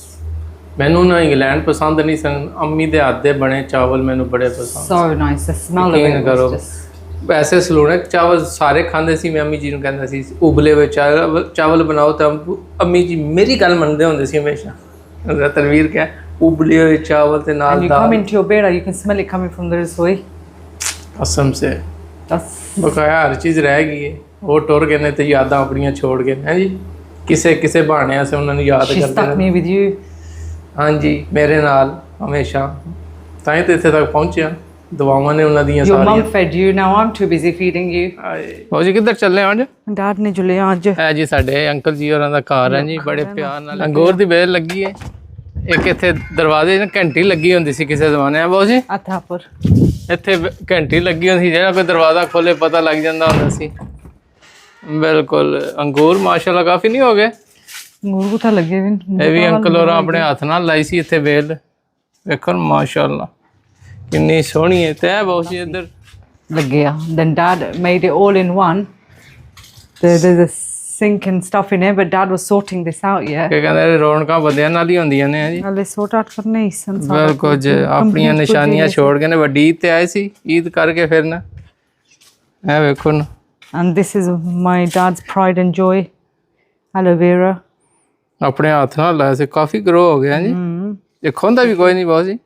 मैनू ना इंग्लैंड पसंद नहीं सन अम्मी दे हाथ दे बने चावल मैनू बड़े पसंद। so nice the smell of it was just वैसे सलूने चावल सारे खांदे सी। मैं अम्मी जी नूं कहंदा सी उबले हुए चावल बनाओ तो अम्मी जी मेरी गल मनदे होंदे सी हमेशा। तनवीर क्या उबले हुए चावल ते नाल दाल। You come into your bed you can smell it coming from the रसोई कसम से बकाया हर चीज़ रह गई है। वो टुर गए ने ते यादां अपनियां छोड़ गए हैं जी। किसे किसे बहाने से उन्होंने याद करते stuck me with you। ਹਾਂਜੀ ਮੇਰੇ ਨਾਲ ਹਮੇਸ਼ਾ ਤਾਂ ਹੀ ਤਾਂ ਇੱਥੇ ਤੱਕ ਪਹੁੰਚਿਆ ਦੁਆਵਾਂ ਨੇ ਉਹਨਾਂ ਦੀਆਂ Your ਸਾਰੀਆਂ mum fed you, now I'm too busy feeding you. ਉਹ ਜੀ ਕਿੱਧਰ ਚੱਲੇ ਆਂ ਅੱਜ Dad ਨੇ ਜੁਲਿਆ ਅੱਜ ਇਹ ਜੀ ਸਾਡੇ ਅੰਕਲ ਜੀ ਹੋਰਾਂ ਦਾ ਘਰ ਹੈ ਜੀ ਬੜੇ ਪਿਆਰ ਨਾਲ ਅੰਗੂਰ ਦੀ ਬੇਲ ਲੱਗੀ ਹੈ ਇੱਕ ਇੱਥੇ ਦਰਵਾਜ਼ੇ 'ਚ ਘੰਟੀ ਲੱਗੀ ਹੁੰਦੀ ਸੀ ਕਿਸੇ ਜ਼ਮਾਨੇ ਆ ਬਹੁਤ ਜੀ ਅਥਾਪੁਰ ਇੱਥੇ ਘੰਟੀ ਲੱਗੀ ਹੁੰਦੀ ਸੀ ਜਿਹੜਾ ਕੋਈ ਦਰਵਾਜ਼ਾ ਖੋਲੇ ਪਤਾ ਲੱਗ ਜਾਂਦਾ ਹੁੰਦਾ ਸੀ ਬਿਲਕੁਲ ਅੰਗੂਰ ਮਾਸ਼ਾਅੱਲਾ ਕਾਫੀ ਨਹੀਂ ਹੋ ਗਏ ਅੰਗੂਰ ਤਾਂ ਲੱਗੇ ਵੀ ਇਹ ਵੀ ਅੰਕਲ ਹੋਰਾਂ ਆਪਣੇ ਹੱਥ ਨਾਲ ਲਾਈ ਸੀ ਇੱਥੇ ਬੇਲ ਵੇਖੋ ਮਾਸ਼ਾਅੱਲਾ ਕਿੰਨੀ ਸੋਹਣੀ ਹੈ ਤੇ ਇਹ ਬਹੁਤ ਸੀ ਇੱਧਰ ਲੱਗੇ ਆ then Dad made it all in one. There's a sink and stuff in it, but Dad was sorting this out, yeah. ਕਿ ਕਹਿੰਦੇ ਰੌਣਕਾਂ ਬੰਦਿਆਂ ਨਾਲ ਹੀ ਹੁੰਦੀਆਂ ਨੇ ਜੀ ਨਾਲੇ sort out ਕਰਨੇ ਹੀ ਸਨ ਸਾਰਾ ਬਿਲਕੁਲ ਜੀ ਆਪਣੀਆਂ ਨਿਸ਼ਾਨੀਆਂ ਛੋੜ ਕੇ ਨੇ ਵੱਡੀ ਈਦ ਤੇ ਆਏ ਸੀ ਈਦ ਕਰਕੇ ਫਿਰ ਨਾ ਇਹ ਵੇਖੋ ਨਾ and this is my dad's pride and joy, aloe vera. ਆਪਣੇ ਹੱਥ ਨਾਲ ਲਾਇਆ ਸੀ ਕਾਫੀ ਗਰੋ ਹੋ ਗਿਆ ਜੀ ਇਹ ਖੋਂਦਾ ਵੀ ਕੋਈ ਨਹੀਂ ਬਹੁਤ ਜੀ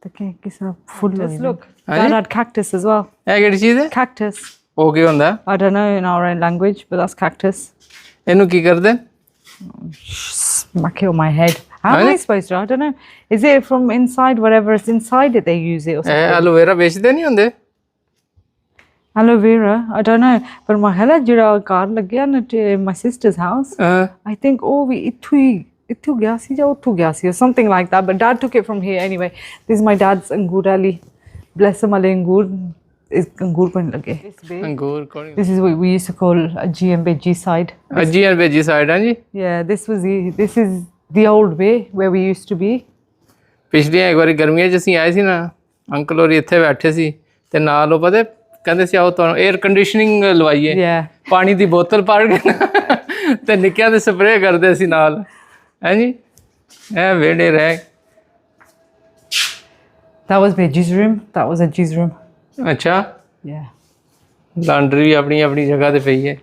ਤੇ ਕਿਸ ਤਰ੍ਹਾਂ ਫੁੱਲ look Dad had cactus as well. ਇਹ ਕਿਹੜੀ ਚੀਜ਼ ਹੈ Cactus, ਉਹ ਕੀ ਹੁੰਦਾ I don't know in our own language, but that's cactus. ਇਹਨੂੰ ਕੀ ਕਰਦੇ Smack it on my head. How am I supposed to? I don't know. Is it from inside, whatever is inside it, they use it or something? ਇਹ aloe vera ਵੇਚਦੇ ਨਹੀਂ ਹੁੰਦੇ Aloe vera, I don't know. But my hella jira car ਲੱਗਿਆ ਨਾ my sister's house. I think we ਇੱਥੋਂ ਗਿਆ ਸੀ ਜਾਂ ਉੱਥੋਂ ਗਿਆ ਸੀ or something like that. But Dad took it from here anyway. This is my dad's angur ali. Bless him ale angur. Is angur pan lage. ਅੰਗੂਰ ਕੋਲ This is what we used to call a GMBG side. ਅਜੀ ਐਲਬੇਜੀ side ਹੈ ਜੀ Yeah, this is the old way where we used to be. ਪਿਛਲੀਆਂ ਇੱਕ ਵਾਰੀ ਗਰਮੀਆਂ 'ਚ ਅਸੀਂ ਆਏ ਸੀ ਨਾ ਅੰਕਲ ਹੋਰੀ ਇੱਥੇ ਬੈਠੇ ਸੀ ਤੇ ਨਾਲ ਉਹ ਪਤਾ ਕਹਿੰਦੇ ਸੀ ਆਓ ਤੁਹਾਨੂੰ 에ਅਰ ਕੰਡੀਸ਼ਨਿੰਗ ਲਵਾਈਏ Yeah. ਪਾਣੀ ਦੀ ਬੋਤਲ ਪਾ ਕੇ ਤੇ ਨਿੱਕਿਆਂ ਦੇ ਸਪਰੇਅ ਕਰਦੇ ਸੀ ਨਾਲ ਹੈ ਜੀ ਇਹ ਵੇੜੇ ਰਹਿ That was Beji's room. That was Aji's room. ਅੱਛਾ Yeah. ਲਾਂਡਰੀ ਵੀ ਆਪਣੀ ਆਪਣੀ ਜਗ੍ਹਾ ਤੇ ਪਈ ਹੈ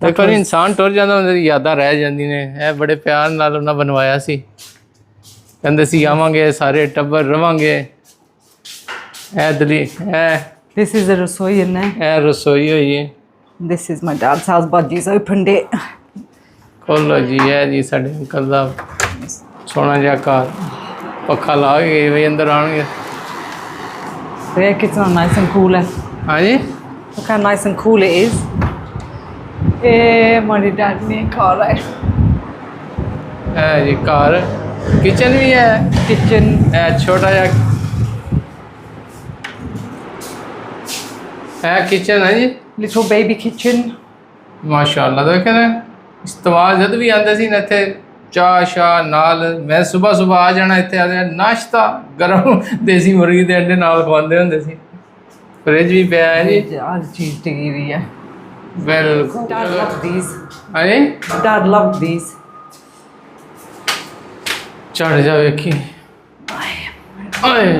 ਤੇ ਕੋਈ ਇਨਸਾਨ ਟੁਰ ਜਾਂਦਾ ਉਹਨਾਂ ਦੀ ਯਾਦਾਂ ਰਹਿ ਜਾਂਦੀਆਂ ਨੇ ਇਹ ਬੜੇ ਪਿਆਰ ਨਾਲ ਉਹਨਾਂ ਬਣਵਾਇਆ ਸੀ ਕਹਿੰਦੇ ਸੀ ਆਵਾਂਗੇ ਸਾਰੇ ਟੱਬਰ ਰਵਾਂਗੇ ਇਹ ਦਲੀ ਇਹ This is the ਰਸੋਈ in there. ਇਹ ਰਸੋਈ ਹੋਈ ਹੈ This is my dad's house. Baji's opened it. ਖੋਲੋ ਜੀ ਇਹ ਜੀ ਸਾਡੇ ਅੰਕਲ ਦਾ ਸੋਹਣਾ ਜਿਹਾ ਘਰ ਪੱਖਾ ਲਾ ਕੇ ਗਏ ਵੀ ਅੰਦਰ ਆਉਣਗੇ Yeah, it's not nice and cool. ਹਾਂਜੀ Look how nice and cool it is. My dad ne car hai. ਇਹ ਜੀ ਘਰ ਕਿਚਨ ਵੀ ਹੈ Kitchen. ਇਹ ਛੋਟਾ ਜਿਹਾ ਇਹ ਕਿਚਨ ਹੈ ਜੀ Little baby kitchen. ਮਾਸ਼ਾਅੱਲਾ ਦੇਖੇ ਨਾ ਇਸਤਮਾਲ ਜਦ ਵੀ ਆਉਂਦੇ ਸੀ ਨਾ ਇੱਥੇ ਚਾਹ ਸ਼ਾਹ ਨਾਲ ਮੈਂ ਸਵੇਰ ਆ ਜਾਣਾ ਇੱਥੇ ਆ ਨਾਸ਼ਤਾ ਗਰਮ ਦੇਸੀ ਮੁਰਗੀ ਦੇ ਅੰਡੇ ਨਾਲ ਖਵਾਉਂਦੇ ਹੁੰਦੇ ਸੀ ਫ੍ਰਿਜ ਵੀ ਪਿਆ ਹੈ ਜੀ All cheese tigi hui hai. ਬਿਲਕੁਲ Dad loved these. ਹਾਂਜੀ Dad loved these. ਚੜ ਜਾ ਵੇਖੀ ਓਏ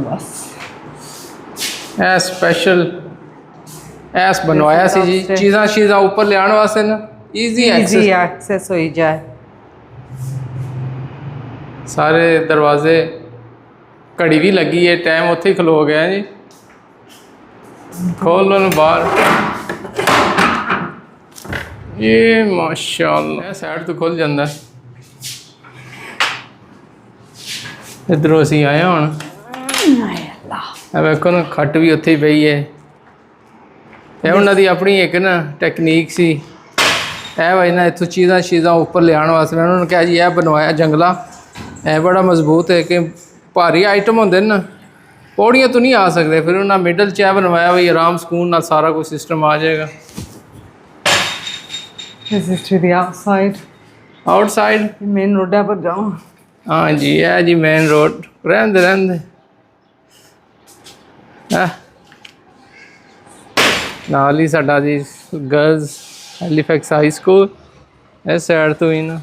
बस. ਇਹ ਸਪੈਸ਼ਲ ਐਸ ਬਣਵਾਇਆ ਸੀ ਜੀ ਚੀਜ਼ਾਂ ਉੱਪਰ ਲਿਆਉਣ ਵਾਸਤੇ ਨਾ easy Easy access access hoi jaye. ਸਾਰੇ ਦਰਵਾਜ਼ੇ ਘੜੀ ਵੀ ਲੱਗੀ ਹੈ ਟਾਈਮ ਉੱਥੇ ਹੀ ਖਲੋ ਗਿਆ ਜੀ ਖੋਲ ਲੋ ਨੂੰ ਬਾਹਰ ਇਹ ਮਾਸ਼ਾਅੱਲਾ ਇਹ ਸਾਈਡ ਤੋਂ ਖੁੱਲ ਜਾਂਦਾ ਇੱਧਰੋਂ ਅਸੀਂ ਆਏ ਹੁਣ ਇਹ ਵੇਖੋ ਨਾ ਖੱਟ ਵੀ ਉੱਥੇ ਹੀ ਪਈ ਹੈ ਇਹ ਉਹਨਾਂ ਦੀ ਆਪਣੀ ਇੱਕ ਨਾ ਟੈਕਨੀਕ ਸੀ ਇਹ ਵਾਈ ਨਾ ਇੱਥੋਂ ਚੀਜ਼ਾਂ ਉੱਪਰ ਲਿਆਉਣ ਵਾਸਤੇ ਮੈਂ ਉਹਨਾਂ ਨੂੰ ਕਿਹਾ ਜੀ ਇਹ ਬਣਵਾਇਆ ਜੰਗਲਾ ਇਹ ਬੜਾ ਮਜ਼ਬੂਤ ਹੈ ਕਿ ਭਾਰੀ ਆਈਟਮ ਹੁੰਦੇ ਨੇ ਨਾ ਪੌੜੀਆਂ ਤੋਂ ਨਹੀਂ ਆ ਸਕਦੇ ਫਿਰ ਉਹਨਾਂ ਮਿਡਲ 'ਚ ਇਹ ਬਣਵਾਇਆ ਵੀ ਆਰਾਮ ਸਕੂਨ ਨਾਲ ਸਾਰਾ ਕੁਝ ਸਿਸਟਮ ਆ ਜਾਏਗਾ This is to the outside. Outside Main road पर जाऊँ. हाँ जी है जी मेन रोड रहंदे ਨਾਲ ਹੀ ਸਾਡਾ ਜੀ ਗਰਲਸ ਹੈਲੀਫੈਕਸ ਹਾਈ ਸਕੂਲ ਇਸ ਸਾਈਡ ਤੋਂ ਹੀ ਨਾ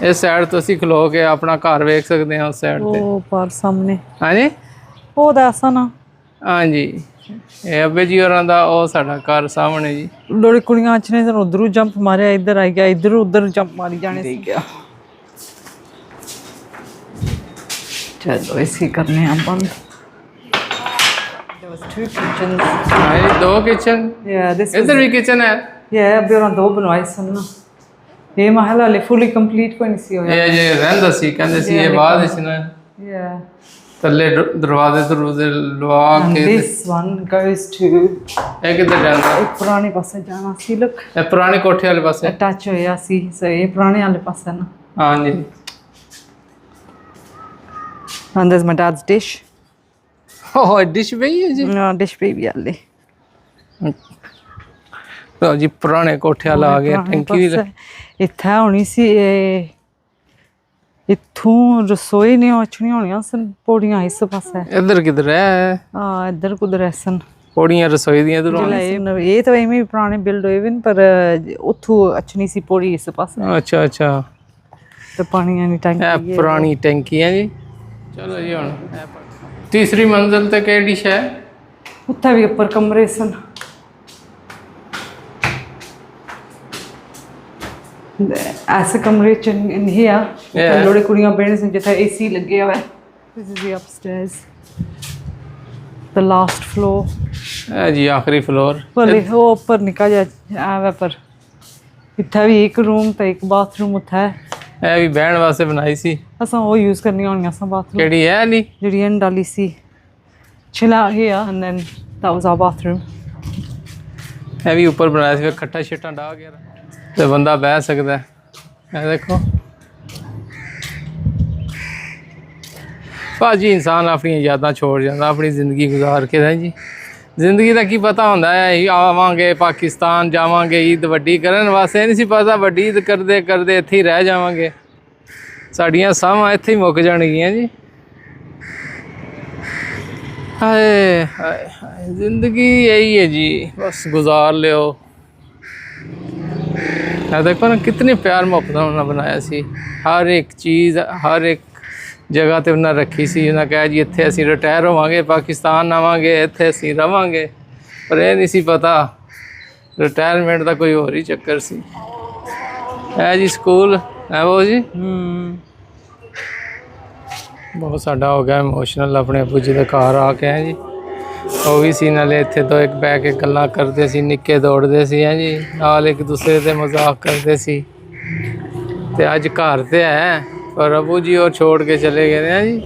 ਇਸ ਸਾਈਡ ਤੋਂ ਅਸੀਂ ਖਲੋ ਕੇ ਆਪਣਾ ਘਰ ਵੇਖ ਸਕਦੇ ਹਾਂ ਉਸ ਸਾਈਡ ਤੇ ਉਹ ਪਰ ਸਾਹਮਣੇ ਹਾਂਜੀ ਉਹ ਦੱਸਾਂ ਨਾ ਹਾਂਜੀ ਇਹ ਅੱਬੇ ਜੀ ਹੋਰਾਂ ਦਾ ਉਹ ਸਾਡਾ ਘਰ ਸਾਹਮਣੇ ਜੀ ਲੋੜੀ ਕੁੜੀਆਂ ਅੱਜ ਨੇ ਜਦੋਂ ਉਧਰੋਂ ਜੰਪ ਮਾਰਿਆ ਇੱਧਰ ਆਈ ਗਿਆ ਇੱਧਰ ਉੱਧਰ ਜੰਪ ਮਾਰੀ ਜਾਣੇ ਸੀ ਗਿਆ ਚਲੋ ਇਸੇ ਕਰਨੇ ਆ ਬੰਦ there was two kitchens ਹਾਂਜੀ ਦੋ ਕਿਚਨ yeah this ਇੱਧਰ ਵੀ ਕਿਚਨ ਹੈ yeah ਅਬੇ ਉਹਨਾਂ ਦੋ ਬਣਵਾਏ ਸਨ ਨਾ ਇਹ ਮਹਲ ਹਾਲੇ ਫੁੱਲੀ ਕੰਪਲੀਟ ਕੋਈ ਨਹੀਂ ਸੀ ਹੋਇਆ। ਇਹ ਜੇ ਰਹਿੰਦਾ ਸੀ ਕਹਿੰਦੇ ਸੀ ਇਹ ਬਾਅਦ ਵਿੱਚ ਨਾ Yeah. ਥੱਲੇ ਦਰਵਾਜ਼ੇ ਲਵਾ And K this one goes to ਇਹ ਕਿੱਧਰ ਜਾਂਦਾ? ਇੱਕ ਪੁਰਾਣੇ ਪਾਸੇ ਜਾਣਾ ਸੀ। Look, ਇਹ ਪੁਰਾਣੇ ਕੋਠੇ ਵਾਲੇ ਪਾਸੇ। ਅਟੈਚ ਹੋਇਆ ਸੀ, ਸੋ ਇਹ ਪੁਰਾਣੇ ਵਾਲੇ ਪਾਸੇ ਨਾ। ਹਾਂਜੀ। And there's my dad's dish. ਉਹ ਡਿਸ਼ ਪਈ ਹੈ ਜੀ। No, dish baby ਵਾਲੇ। ਲਓ ਜੀ ਪੁਰਾਣੇ ਕੋਠੇ ਵਾਲਾ ਆ ਗਿਆ। ਟੈਂਕੀ ਵੀ ਇੱਥੇ ਹੋਣੀ ਸੀ ਇਹ, ਇੱਥੋਂ ਰਸੋਈ ਨਹੀਂ ਹੋਣੀ ਹੋਣੀਆਂ ਸਨ, ਪੌੜੀਆਂ ਇਸ ਪਾਸੇ। ਇੱਧਰ ਕਿੱਧਰ ਹੈ? ਇੱਧਰ ਕੁਦਰ ਸਨ ਪੌੜੀਆਂ ਰਸੋਈ ਦੀਆਂ ਇੱਧਰ। ਇਹ ਤਾਂ ਐਵੇਂ ਪੁਰਾਣੇ ਬਿਲਡ ਹੋਏ ਵੀ ਪਰ ਉੱਥੋਂ ਅੱਛੀ ਸੀ ਪੌੜੀ ਇਸ ਪਾਸੇ। ਅੱਛਾ ਅੱਛਾ। ਤੇ ਪਾਣੀ ਦੀ ਟੈਂਕੀ ਇਹ ਪੁਰਾਣੀ ਟੈਂਕੀ ਹੈ ਜੀ। ਚਲੋ ਜੀ ਹੁਣ ਤੀਸਰੀ ਮੰਜ਼ਿਲ ਤੇ ਕਿਹੜੀ ਡਿਸ਼ ਹੈ? ਉੱਥੇ ਵੀ ਉੱਪਰ ਕਮਰੇ ਸਨ। ਐਸੇ ਕਮਰੇ ਚ ਨਹੀਂ ਆ ਲੋੜੇ ਕੁੜੀਆਂ ਬੈਠੇ ਸਨ ਜਿੱਥੇ ਏਸੀ ਲੱਗਿਆ ਹੋਇਆ। This is the upstairs, the last floor. ਇਹ ਜੀ ਆਖਰੀ ਫਲੋਰ। ਭਲੇ ਉਹ ਉੱਪਰ ਨਿਕਲ ਜਾ ਆਵੇ ਪਰ ਇੱਥੇ ਵੀ ਇੱਕ ਰੂਮ ਤੇ ਇੱਕ ਬਾਥਰੂਮ ਉੱਥੇ ਹੈ। ਇਹ ਵੀ ਬਹਿਣ ਵਾਸਤੇ ਬਣਾਈ ਸੀ। ਅਸਾਂ ਉਹ ਯੂਜ਼ ਕਰਨੀਆਂ ਹੋਣੀਆਂ ਸਾਂ ਬਾਥਰੂਮ। ਕਿਹੜੀ ਹੈ ਨਹੀਂ ਜਿਹੜੀ ਐਂਡ ਵਾਲੀ ਸੀ। Chill out here and then that was our bathroom. ਇਹ ਵੀ ਉੱਪਰ ਬਣਾਇਆ ਸੀ, ਖੱਟਾ ਛਿੱਟਾਂ ਡਾ ਕੇ ਤੇ ਬੰਦਾ ਬਹਿ ਸਕਦਾ। ਇਹ ਦੇਖੋ ਭਾਜੀ, ਇਨਸਾਨ ਆਪਣੀਆਂ ਯਾਦਾਂ ਛੋੜ ਜਾਂਦਾ ਆਪਣੀ ਜ਼ਿੰਦਗੀ ਗੁਜ਼ਾਰ ਕੇ ਨਾ ਜੀ। ਜ਼ਿੰਦਗੀ ਦਾ ਕੀ ਪਤਾ ਹੁੰਦਾ ਹੈ, ਆਵਾਂਗੇ ਪਾਕਿਸਤਾਨ ਜਾਵਾਂਗੇ ਈਦ ਵੱਡੀ ਕਰਨ ਵਾਸਤੇ, ਨਹੀਂ ਸੀ ਪਤਾ ਵੱਡੀ ਈਦ ਕਰਦੇ ਕਰਦੇ ਇੱਥੇ ਹੀ ਰਹਿ ਜਾਵਾਂਗੇ। ਸਾਡੀਆਂ ਸਾਵਾਂ ਇੱਥੇ ਹੀ ਮੁੱਕ ਜਾਣਗੀਆਂ ਜੀ। ਹਾਏ ਹਾਏ ਹਾਏ, ਜ਼ਿੰਦਗੀ ਇਹੀ ਹੈ ਜੀ, ਬਸ ਗੁਜ਼ਾਰ ਲਿਓ। ਇਹ ਦੇਖੋ ਨਾ ਕਿਤਨੇ ਪਿਆਰ ਮੁਹੱਬਤ ਨਾਲ ਉਹਨਾਂ ਬਣਾਇਆ ਸੀ। ਹਰ ਇੱਕ ਚੀਜ਼ ਹਰ ਇੱਕ ਜਗ੍ਹਾ ਤੇ ਉਹਨਾਂ ਰੱਖੀ ਸੀ। ਉਹਨਾਂ ਕਿਹਾ ਜੀ ਇੱਥੇ ਅਸੀਂ ਰਿਟਾਇਰ ਹੋਵਾਂਗੇ, ਪਾਕਿਸਤਾਨ ਆਵਾਂਗੇ, ਇੱਥੇ ਅਸੀਂ ਰਵਾਂਗੇ। ਪਰ ਇਹ ਨਹੀਂ ਸੀ ਪਤਾ ਰਿਟਾਇਰਮੈਂਟ ਦਾ ਕੋਈ ਹੋਰ ਹੀ ਚੱਕਰ ਸੀ। ਇਹ ਜੀ ਸਕੂਲ ਹੈ ਉਹ ਜੀ। ਬਹੁਤ ਸਾਡਾ ਹੋ ਗਿਆ ਇਮੋਸ਼ਨਲ ਆਪਣੇ ਅੱਬੂ ਜੀ ਦੇ ਘਰ ਆ ਕੇ ਹੈ ਜੀ। ਉਹ ਵੀ ਸੀ ਨਾਲੇ ਇੱਥੇ ਤੋਂ ਇੱਕ ਬਹਿ ਕੇ ਗੱਲਾਂ ਕਰਦੇ ਸੀ, ਨਿੱਕੇ ਦੌੜਦੇ ਸੀ ਹੈ ਜੀ, ਨਾਲ ਇੱਕ ਦੂਸਰੇ ਦੇ ਮਜ਼ਾਕ ਕਰਦੇ ਸੀ। ਤੇ ਅੱਜ ਘਰ ਤੇ ਹੈ ਪਰ ਅੱਬੂ ਜੀ ਉਹ ਛੋੜ ਕੇ ਚਲੇ ਗਏ ਨੇ ਜੀ।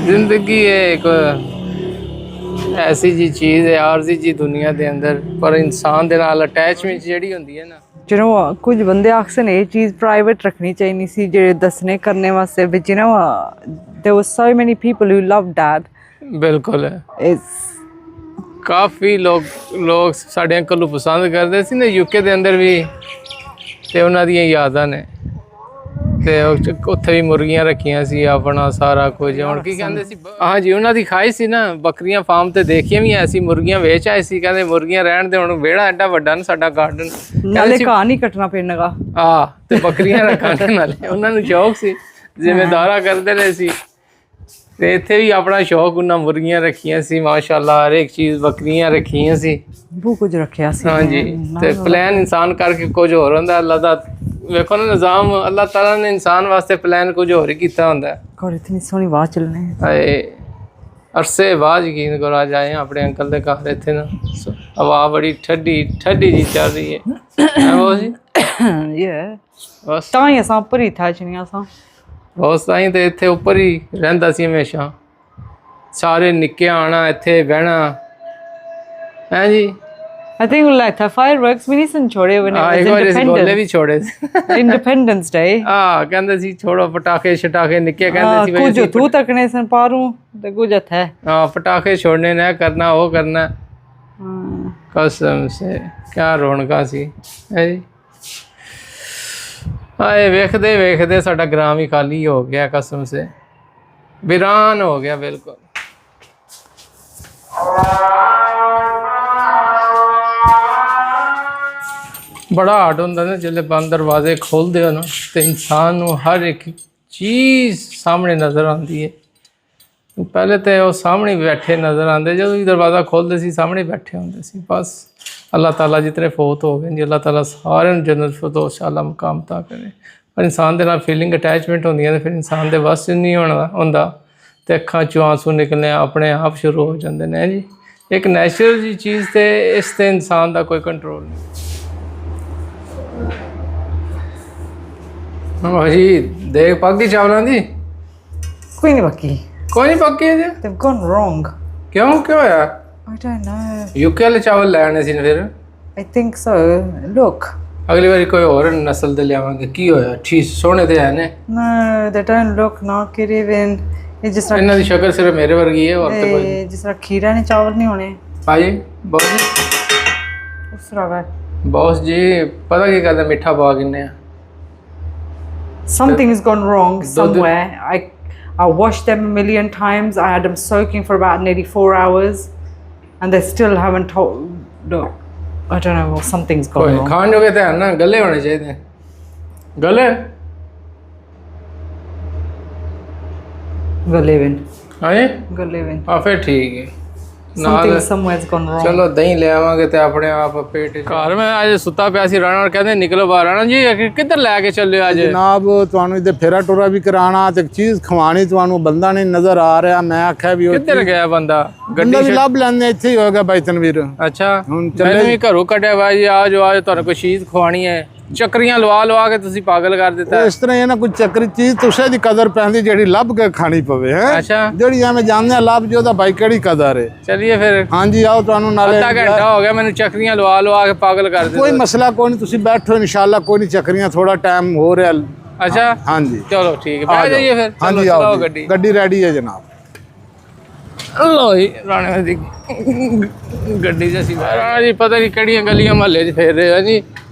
ਜ਼ਿੰਦਗੀ ਇੱਕ ਐਸੀ ਜੀ ਚੀਜ਼ ਹੈ ਆਰਜ਼ੀ ਜੀ ਦੁਨੀਆ ਦੇ ਅੰਦਰ, ਪਰ ਇਨਸਾਨ ਦੇ ਨਾਲ ਅਟੈਚਮੈਂਟ ਜਿਹੜੀ ਹੁੰਦੀ ਹੈ ਨਾ, ਜਿਹਨੂੰ ਕੁਝ ਬੰਦੇ ਅਕਸਰ ਇਹ ਚੀਜ਼ ਪ੍ਰਾਈਵੇਟ ਰੱਖਣੀ ਚਾਹੀਦੀ ਸੀ ਜਿਹੜੇ ਦੱਸਣੇ ਕਰਨੇ ਵਾਸਤੇ ਵਿੱਚ ਨਾ। there were so many people who loved dad. ਬਿਲਕੁਲ ਕਾਫੀ ਲੋਕ ਸਾਡੇ ਅੰਕਲ ਨੂੰ ਪਸੰਦ ਕਰਦੇ ਸੀ ਨਾ ਯੂਕੇ ਦੇ ਅੰਦਰ ਵੀ, ਤੇ ਉਹਨਾਂ ਦੀਆਂ ਯਾਦਾਂ ਨੇ। ਤੇ ਉੱਥੇ ਵੀ ਮੁਰਗੀਆਂ ਰੱਖੀਆਂ ਸੀ, ਆਪਣਾ ਸਾਰਾ ਕੁਝ। ਹੁਣ ਕੀ ਕਹਿੰਦੇ ਸੀ, ਹਾਂਜੀ ਉਹਨਾਂ ਦੀ ਖਾਈ ਸੀ ਨਾ ਬੱਕਰੀਆਂ ਫਾਰਮ ਤੇ ਦੇਖੀਆਂ ਵੀ ਐਸੀ ਮੁਰਗੀਆਂ ਵੇਚ ਆਏ ਸੀ। ਕਹਿੰਦੇ ਮੁਰਗੀਆਂ ਰਹਿਣ ਦੇ, ਹੁਣ ਵਿਹੜਾ ਐਡਾ ਵੱਡਾ ਨਾ ਸਾਡਾ ਗਾਰਡਨ, ਨਾਲੇ ਘਾਹ ਨਹੀਂ ਕੱਟਣਾ ਪੈਣਗਾ। ਤੇ ਬੱਕਰੀਆਂ ਰੱਖਣ ਨਾਲੇ ਉਹਨਾਂ ਨੂੰ ਸ਼ੌਕ ਸੀ, ਜ਼ਿੰਮੇਦਾਰਾ ਕਰਦੇ ਰਹੇ ਸੀ। ਤੇ ਇੱਥੇ ਵੀ ਆਪਣਾ ਸ਼ੌਕ, ਉਹਨਾਂ ਮੁਰਗੀਆਂ ਰੱਖੀਆਂ ਸੀ ਮਾਸ਼ਾਅੱਲਾ, ਹਰ ਇੱਕ ਚੀਜ਼ ਬੱਕਰੀਆਂ ਰੱਖੀਆਂ ਸੀ, ਬਹੁਤ ਕੁਝ ਰੱਖਿਆ ਸੀ। ਹਾਂਜੀ। ਤੇ ਪਲਾਨ ਇਨਸਾਨ ਕਰਕੇ ਕੁਝ ਹੋਰ ਹੁੰਦਾ। ਅੱਲਾ ਦਾ ਵੇਖੋ ਨਾ ਨਿਜ਼ਾਮ, ਅੱਲਾਹ ਤਾਲਾ ਨੇ ਇਨਸਾਨ ਵਾਸਤੇ ਪਲਾਨ ਕੁਝ ਹੋਰ ਹੀ ਕੀਤਾ ਹੁੰਦਾ। ਘਰ ਇਤਨੀ ਸੋਹਣੀ ਆਵਾਜ਼ ਚੱਲਣੀ ਹਾਏ ਅਰਸੇ ਬਾਅਦ ਯਕੀਨ ਕਰੋ ਅੱਜ ਆਏ ਆਪਣੇ ਅੰਕਲ ਦੇ ਘਰ। ਇੱਥੇ ਨਾ ਹਵਾ ਬੜੀ ਠੰਡੀ ਜੀ ਚੱਲ ਰਹੀ ਹੈ ਉਹ ਜੀ। ਬਸ ਤਾਂ ਹੀ ਅਸਾਂ ਉੱਪਰ ਹੀ ਥਾ ਚਣੀਆਂ ਸਾਂ। ਬਹੁਤ ਸਾਈਂ ਤੇ ਇੱਥੇ ਉੱਪਰ ਹੀ ਰਹਿੰਦਾ ਸੀ ਹਮੇਸ਼ਾ। ਸਾਰੇ ਨਿੱਕੇ ਆਉਣਾ ਇੱਥੇ ਬਹਿਣਾ ਹੈ ਜੀ। I think like the fireworks we didn't छोड़े when it was ਗੋਲੇ ਵੀ ਛੋੜੇ Independence Day. ਕਹਿੰਦੇ ਸੀ ਛੋੜੋ ਪਟਾਕੇ ਛਟਾਕੇ, ਨਿੱਕੇ ਕਹਿੰਦੇ ਸੀ ਕੁਝ ਤੂੰ ਤੱਕਣੇ ਸਨ ਪਾਰੂ ਤੇ ਕੁਝ ਇੱਥੇ ਪਟਾਕੇ ਛੋੜਨੇ ਨੇ, ਕਰਨਾ ਉਹ ਕਰਨਾ। ਕਸਮ ਸੇ ਕਿਆ ਰੌਣਕਾਂ ਸੀ ਹੈ ਜੀ। ਹਾਏ ਵੇਖਦੇ ਵੇਖਦੇ ਸਾਡਾ ਗ੍ਰਾਮ ਹੀ ਖਾਲੀ ਹੋ ਗਿਆ, ਕਸਮ ਸੇ ਵੀਰਾਨ ਹੋ ਗਿਆ ਬਿਲਕੁਲ। ਬੜਾ ਹਾਰਡ ਹੁੰਦਾ ਨਾ ਜਦੋਂ ਬੰਦ ਦਰਵਾਜ਼ੇ ਖੋਲ੍ਹਦੇ ਹੋ ਨਾ, ਤੇ ਇਨਸਾਨ ਨੂੰ ਹਰ ਇੱਕ ਚੀਜ਼ ਸਾਹਮਣੇ ਨਜ਼ਰ ਆਉਂਦੀ ਹੈ। ਪਹਿਲੇ ਤਾਂ ਉਹ ਸਾਹਮਣੇ ਬੈਠੇ ਨਜ਼ਰ ਆਉਂਦੇ, ਜਦੋਂ ਵੀ ਦਰਵਾਜ਼ਾ ਖੋਲ੍ਹਦੇ ਸੀ ਸਾਹਮਣੇ ਬੈਠੇ ਹੁੰਦੇ ਸੀ। ਬਸ ਅੱਲਾਹ ਤਾਲਾ ਜਿਤਨੇ ਫੌਤ ਹੋ ਗਏ ਜੀ, ਅੱਲਾਹ ਤਾਲਾ ਸਾਰਿਆਂ ਨੂੰ ਜੰਨਤ ਫਿਰਦੌਸ ਆਲਾ ਮਕਾਮ ਤਾ ਕਰੇ। ਪਰ ਇਨਸਾਨ ਦੇ ਨਾਲ ਫੀਲਿੰਗ ਅਟੈਚਮੈਂਟ ਹੁੰਦੀਆਂ ਤੇ ਫਿਰ ਇਨਸਾਨ ਦੇ ਵੱਸ ਨਹੀਂ ਹੁੰਦਾ ਤੇ ਅੱਖਾਂ 'ਚੋਂ ਆਂਸੂ ਨਿਕਲਣੇ ਆਪਣੇ ਆਪ ਸ਼ੁਰੂ ਹੋ ਜਾਂਦੇ ਨੇ ਜੀ। ਇੱਕ ਨੈਚੁਰਲ ਜੀ ਚੀਜ਼ ਤੇ ਇਸ ਤੇ ਇਨਸਾਨ ਦਾ ਕੋਈ ਕੰਟਰੋਲ ਨਹੀਂ। भाजी देख पक गई चावलों की? कोई नहीं बाकी। कोई नहीं पक्की है जी? They've gone wrong. क्यों क्यों होया? I don't know. यूके वाले चावल लैने सी फिर? I think so. Look. अगली बारी कोई और नस्ल दे लियावांगे की होया? ठीक सोने ते है ने? No, they don't look not even. It's just like इन्हां दी शक्ल सिर्फ मेरे वर्गी है और तो कोई जिस तरह खीरा ने चावल नहीं होने भाई बॉस जी उस तरह है। बॉस जी पता की कहते मिठा पा किन्ने आ Something has gone wrong somewhere. I washed them a million times. I had them soaking for about nearly 4 hours, and they still haven't told. Look, I don't know. Something's gone कोई wrong. Khan जोगे ते है ना गले होने चाहिए गले Go live in. हाँ जी Go live in. हाँ फिर ठीक है Something somewhere's gone wrong. चलो दही ले आवांगे ते अपने आप पेट घर में आज सुता पिया सी राणा और कहते निकलो बाहर राणा जी किधर लेके चले आज जनाब ਤੁਹਾਨੂੰ ਇੱਥੇ ਫੇਰਾ ਟੋਰਾ ਵੀ ਕਰਾਣਾ ਤੇ ਚੀਜ਼ ਖਵਾਣੀ ਤੁਹਾਨੂੰ ਬੰਦਾ ਨਹੀਂ ਨਜ਼ਰ ਆ ਰਿਹਾ ਮੈਂ ਆਖਿਆ ਵੀ ਉਹ किधर गया बंदा ਬੰਦਾ ਵੀ ਲੱਭ ਲੈਂਦੇ ਇੱਥੇ ਹੀ ਹੋਏਗਾ ਬਾਈ ਤਨਵੀਰ अच्छा ਹੁਣ मैंने भी घरों कटिया भाई आज आज तुहानू कोई चीज खवानी है ਚੱਕਰੀਆਂ ਲਵਾ ਕੇ ਤੁਸੀਂ ਪਾਗਲ ਕਰ ਦਿੱਤਾ ਇਸ ਤਰ੍ਹਾਂ ਇਹ ਨਾ ਕੋਈ ਚੱਕਰੀ ਚੀਜ਼ ਤੁਸੇ ਦੀ ਕਦਰ ਪੈਂਦੀ ਜਿਹੜੀ ਲੱਭ ਕੇ ਖਾਣੀ ਪਵੇ ਹੈ ਅੱਛਾ ਜਿਹੜੀ ਐਵੇਂ ਜਾਂਦੇ ਆ ਲੱਭ ਜੋ ਦਾ ਬਾਈ ਕਿਹੜੀ ਕਦਰ ਹੈ ਚਲਿਏ ਫਿਰ ਹਾਂਜੀ ਆਓ ਤੁਹਾਨੂੰ ਨਾਲੇ ਅੱਧਾ ਘੰਟਾ ਹੋ ਗਿਆ ਮੈਨੂੰ ਚੱਕਰੀਆਂ ਲਵਾ ਕੇ ਪਾਗਲ ਕਰ ਦਿੱਤਾ ਕੋਈ ਮਸਲਾ ਕੋਈ ਨਹੀਂ ਤੁਸੀਂ ਬੈਠੋ ਇਨਸ਼ਾਅੱਲਾ ਕੋਈ ਨਹੀਂ ਚੱਕਰੀਆਂ ਥੋੜਾ ਟਾਈਮ ਹੋ ਰਿਹਾ ਅੱਛਾ ਹਾਂਜੀ ਚਲੋ ਠੀਕ ਹੈ ਬੈਠ ਜਾਈਏ ਫਿਰ ਹਾਂਜੀ ਚਲੋ ਆਓ ਗੱਡੀ ਗੱਡੀ ਰੈਡੀ ਹੈ ਜਨਾਬ ਲੋ ਜੀ ਰਾਣੇ ਦੀ ਗੱਡੀ 'ਚ ਅਸੀਂ ਰਾਣਾ ਜੀ ਪਤਾ ਨਹੀਂ ਕਿਹੜੀਆਂ ਗਲੀਆਂ ਮਹੱਲੇ 'ਚ ਫੇਰ ਰਹੇ ਆ ਜੀ